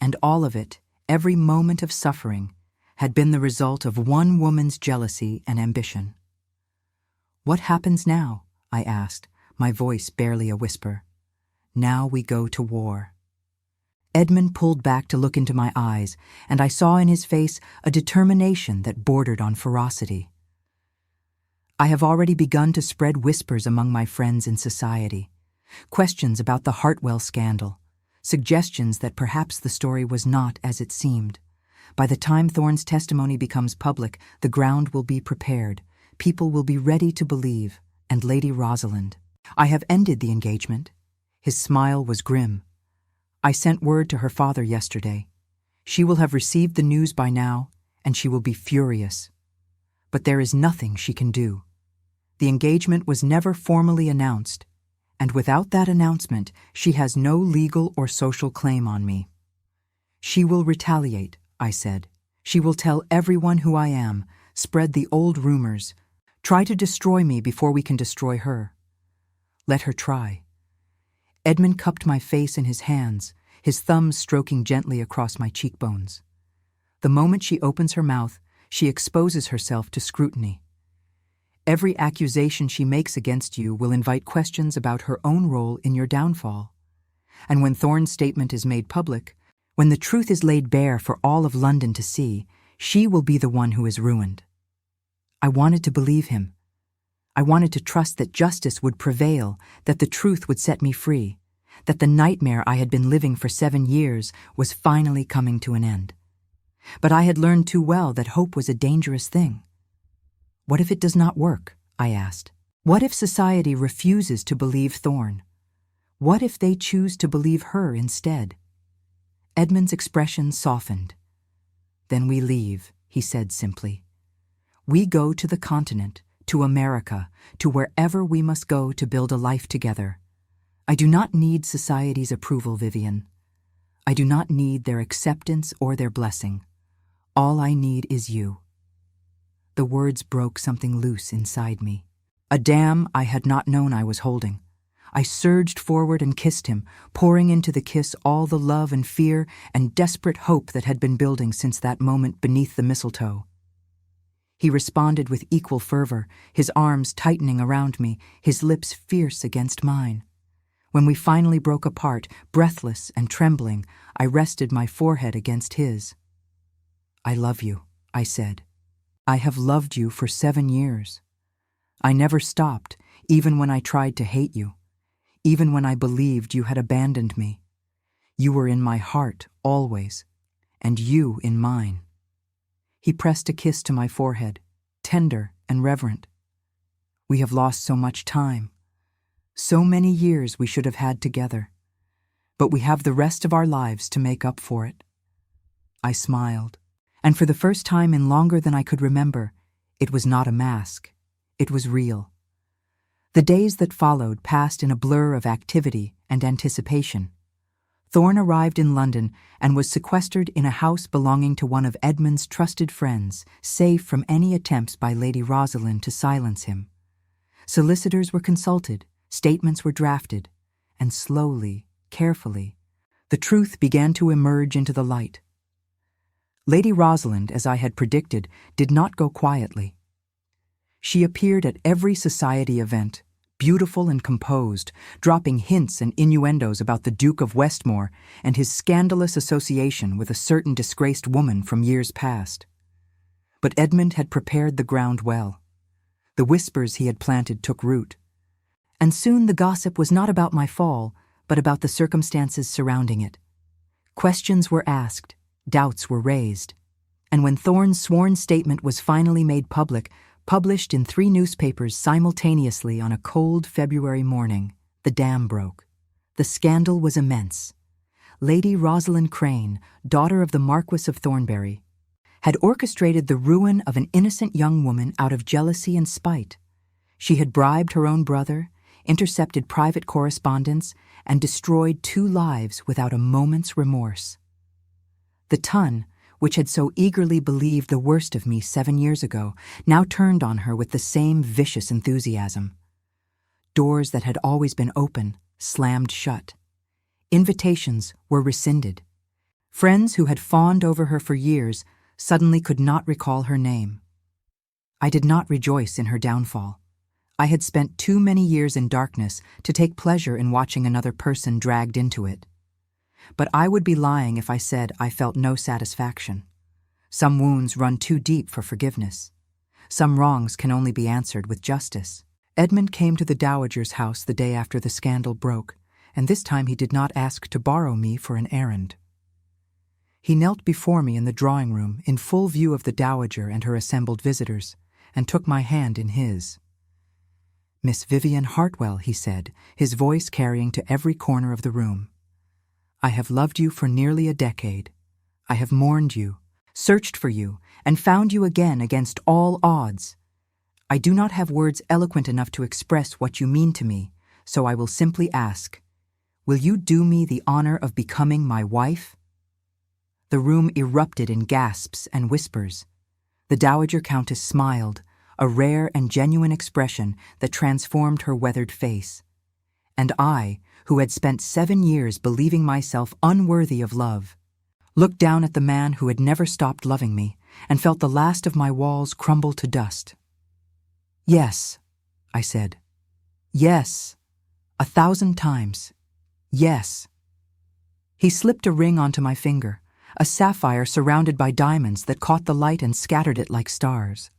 And all of it, every moment of suffering, had been the result of one woman's jealousy and ambition. "What happens now?" I asked, my voice barely a whisper. "Now we go to war." Edmund pulled back to look into my eyes, and I saw in his face a determination that bordered on ferocity. "I have already begun to spread whispers among my friends in society, questions about the Hartwell scandal, suggestions that perhaps the story was not as it seemed. By the time Thorn's testimony becomes public, the ground will be prepared, people will be ready to believe, and Lady Rosalind. I have ended the engagement." His smile was grim. "I sent word to her father yesterday. She will have received the news by now, and she will be furious. But there is nothing she can do. The engagement was never formally announced, and without that announcement, she has no legal or social claim on me." "She will retaliate," I said. "She will tell everyone who I am, spread the old rumors, try to destroy me before we can destroy her. Let her try." Edmund cupped my face in his hands, his thumbs stroking gently across my cheekbones. "The moment she opens her mouth, she exposes herself to scrutiny. Every accusation she makes against you will invite questions about her own role in your downfall. And when Thorn's statement is made public, when the truth is laid bare for all of London to see, she will be the one who is ruined." I wanted to believe him. I wanted to trust that justice would prevail, that the truth would set me free, that the nightmare I had been living for 7 years was finally coming to an end. But I had learned too well that hope was a dangerous thing. "What if it does not work?" I asked. "What if society refuses to believe Thorn? What if they choose to believe her instead?" Edmund's expression softened. Then we leave, he said simply. We go to the continent, to America, to wherever we must go to build a life together. I do not need society's approval, Vivienne. I do not need their acceptance or their blessing. All I need is you. The words broke something loose inside me. A dam I had not known I was holding. I surged forward and kissed him, pouring into the kiss all the love and fear and desperate hope that had been building since that moment beneath the mistletoe. He responded with equal fervor, his arms tightening around me, his lips fierce against mine. When we finally broke apart, breathless and trembling, I rested my forehead against his. I love you, I said. I have loved you for 7 years. I never stopped, even when I tried to hate you, even when I believed you had abandoned me. You were in my heart, always, and you in mine. He pressed a kiss to my forehead, tender and reverent. We have lost so much time. So many years we should have had together. But we have the rest of our lives to make up for it. I smiled, and for the first time in longer than I could remember, it was not a mask. It was real. The days that followed passed in a blur of activity and anticipation. Thorne arrived in London and was sequestered in a house belonging to one of Edmund's trusted friends, safe from any attempts by Lady Rosalind to silence him. Solicitors were consulted, statements were drafted, and slowly, carefully, the truth began to emerge into the light. Lady Rosalind, as I had predicted, did not go quietly. She appeared at every society event, beautiful and composed, dropping hints and innuendos about the Duke of Westmore and his scandalous association with a certain disgraced woman from years past. But Edmund had prepared the ground well. The whispers he had planted took root. And soon the gossip was not about my fall, but about the circumstances surrounding it. Questions were asked, doubts were raised, and when Thorne's sworn statement was finally made public, published in 3 newspapers simultaneously on a cold February morning, the dam broke. The scandal was immense. Lady Rosalind Crane, daughter of the Marquis of Thornbury, had orchestrated the ruin of an innocent young woman out of jealousy and spite. She had bribed her own brother, intercepted private correspondence, and destroyed 2 lives without a moment's remorse. The Ton, which had so eagerly believed the worst of me 7 years ago, now turned on her with the same vicious enthusiasm. Doors that had always been open slammed shut. Invitations were rescinded. Friends who had fawned over her for years suddenly could not recall her name. I did not rejoice in her downfall. I had spent too many years in darkness to take pleasure in watching another person dragged into it. But I would be lying if I said I felt no satisfaction. Some wounds run too deep for forgiveness. Some wrongs can only be answered with justice. Edmund came to the Dowager's house the day after the scandal broke, and this time he did not ask to borrow me for an errand. He knelt before me in the drawing room in full view of the Dowager and her assembled visitors, and took my hand in his. "Miss Vivienne Hartwell," he said, his voice carrying to every corner of the room. "I have loved you for nearly a decade. I have mourned you, searched for you, and found you again against all odds. I do not have words eloquent enough to express what you mean to me, so I will simply ask, will you do me the honor of becoming my wife?" The room erupted in gasps and whispers. The Dowager Countess smiled, a rare and genuine expression that transformed her weathered face. And I, who had spent 7 years believing myself unworthy of love, looked down at the man who had never stopped loving me and felt the last of my walls crumble to dust. "Yes," I said. "Yes, 1,000 times. Yes." He slipped a ring onto my finger, a sapphire surrounded by diamonds that caught the light and scattered it like stars.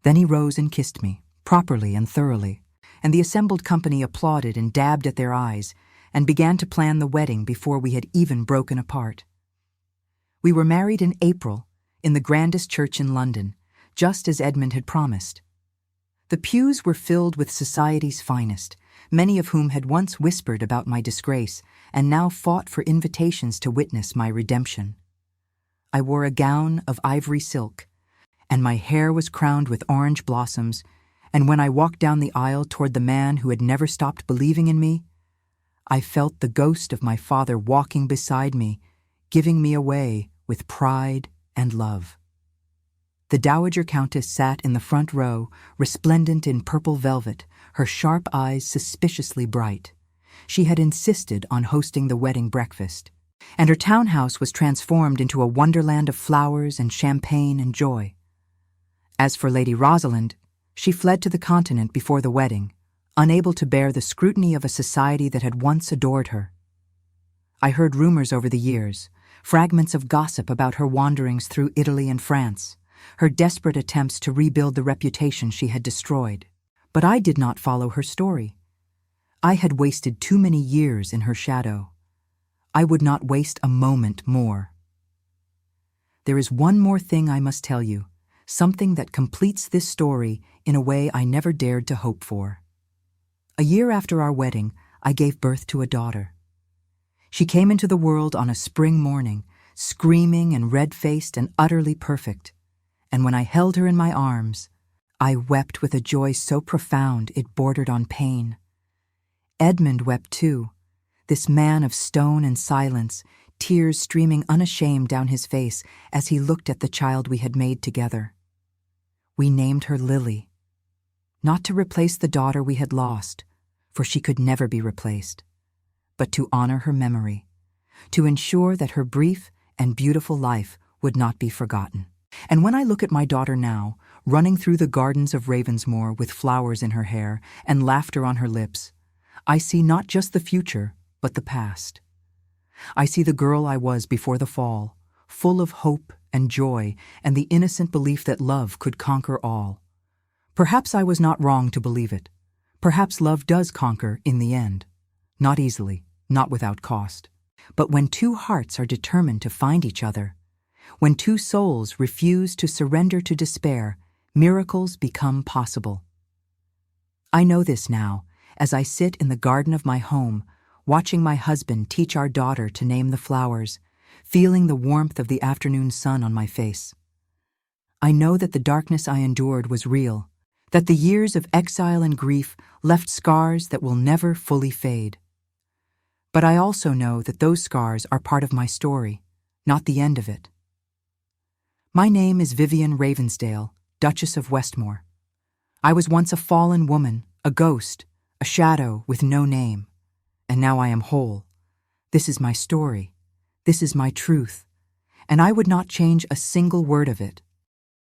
Then he rose and kissed me, properly and thoroughly, and the assembled company applauded and dabbed at their eyes, and began to plan the wedding before we had even broken apart. We were married in April, in the grandest church in London, just as Edmund had promised. The pews were filled with society's finest, many of whom had once whispered about my disgrace and now fought for invitations to witness my redemption. I wore a gown of ivory silk, and my hair was crowned with orange blossoms, and when I walked down the aisle toward the man who had never stopped believing in me, I felt the ghost of my father walking beside me, giving me away with pride and love. The Dowager Countess sat in the front row, resplendent in purple velvet, her sharp eyes suspiciously bright. She had insisted on hosting the wedding breakfast, and her townhouse was transformed into a wonderland of flowers and champagne and joy. As for Lady Rosalind, she fled to the continent before the wedding, unable to bear the scrutiny of a society that had once adored her. I heard rumors over the years, fragments of gossip about her wanderings through Italy and France, her desperate attempts to rebuild the reputation she had destroyed. But I did not follow her story. I had wasted too many years in her shadow. I would not waste a moment more. There is one more thing I must tell you, something that completes this story in a way I never dared to hope for. A year after our wedding, I gave birth to a daughter. She came into the world on a spring morning, screaming and red-faced and utterly perfect, and when I held her in my arms, I wept with a joy so profound it bordered on pain. Edmund wept too, this man of stone and silence, tears streaming unashamed down his face as he looked at the child we had made together. We named her Lily, not to replace the daughter we had lost, for she could never be replaced, but to honor her memory, to ensure that her brief and beautiful life would not be forgotten. And when I look at my daughter now, running through the gardens of Ravensmoor with flowers in her hair and laughter on her lips, I see not just the future, but the past. I see the girl I was before the fall, full of hope and joy and the innocent belief that love could conquer all. Perhaps I was not wrong to believe it. Perhaps love does conquer in the end. Not easily, not without cost. But when two hearts are determined to find each other, when two souls refuse to surrender to despair, miracles become possible. I know this now, as I sit in the garden of my home, watching my husband teach our daughter to name the flowers, feeling the warmth of the afternoon sun on my face. I know that the darkness I endured was real, that the years of exile and grief left scars that will never fully fade. But I also know that those scars are part of my story, not the end of it. My name is Vivienne Ravensdale, Duchess of Westmore. I was once a fallen woman, a ghost, a shadow with no name, and now I am whole. This is my story. This is my truth, and I would not change a single word of it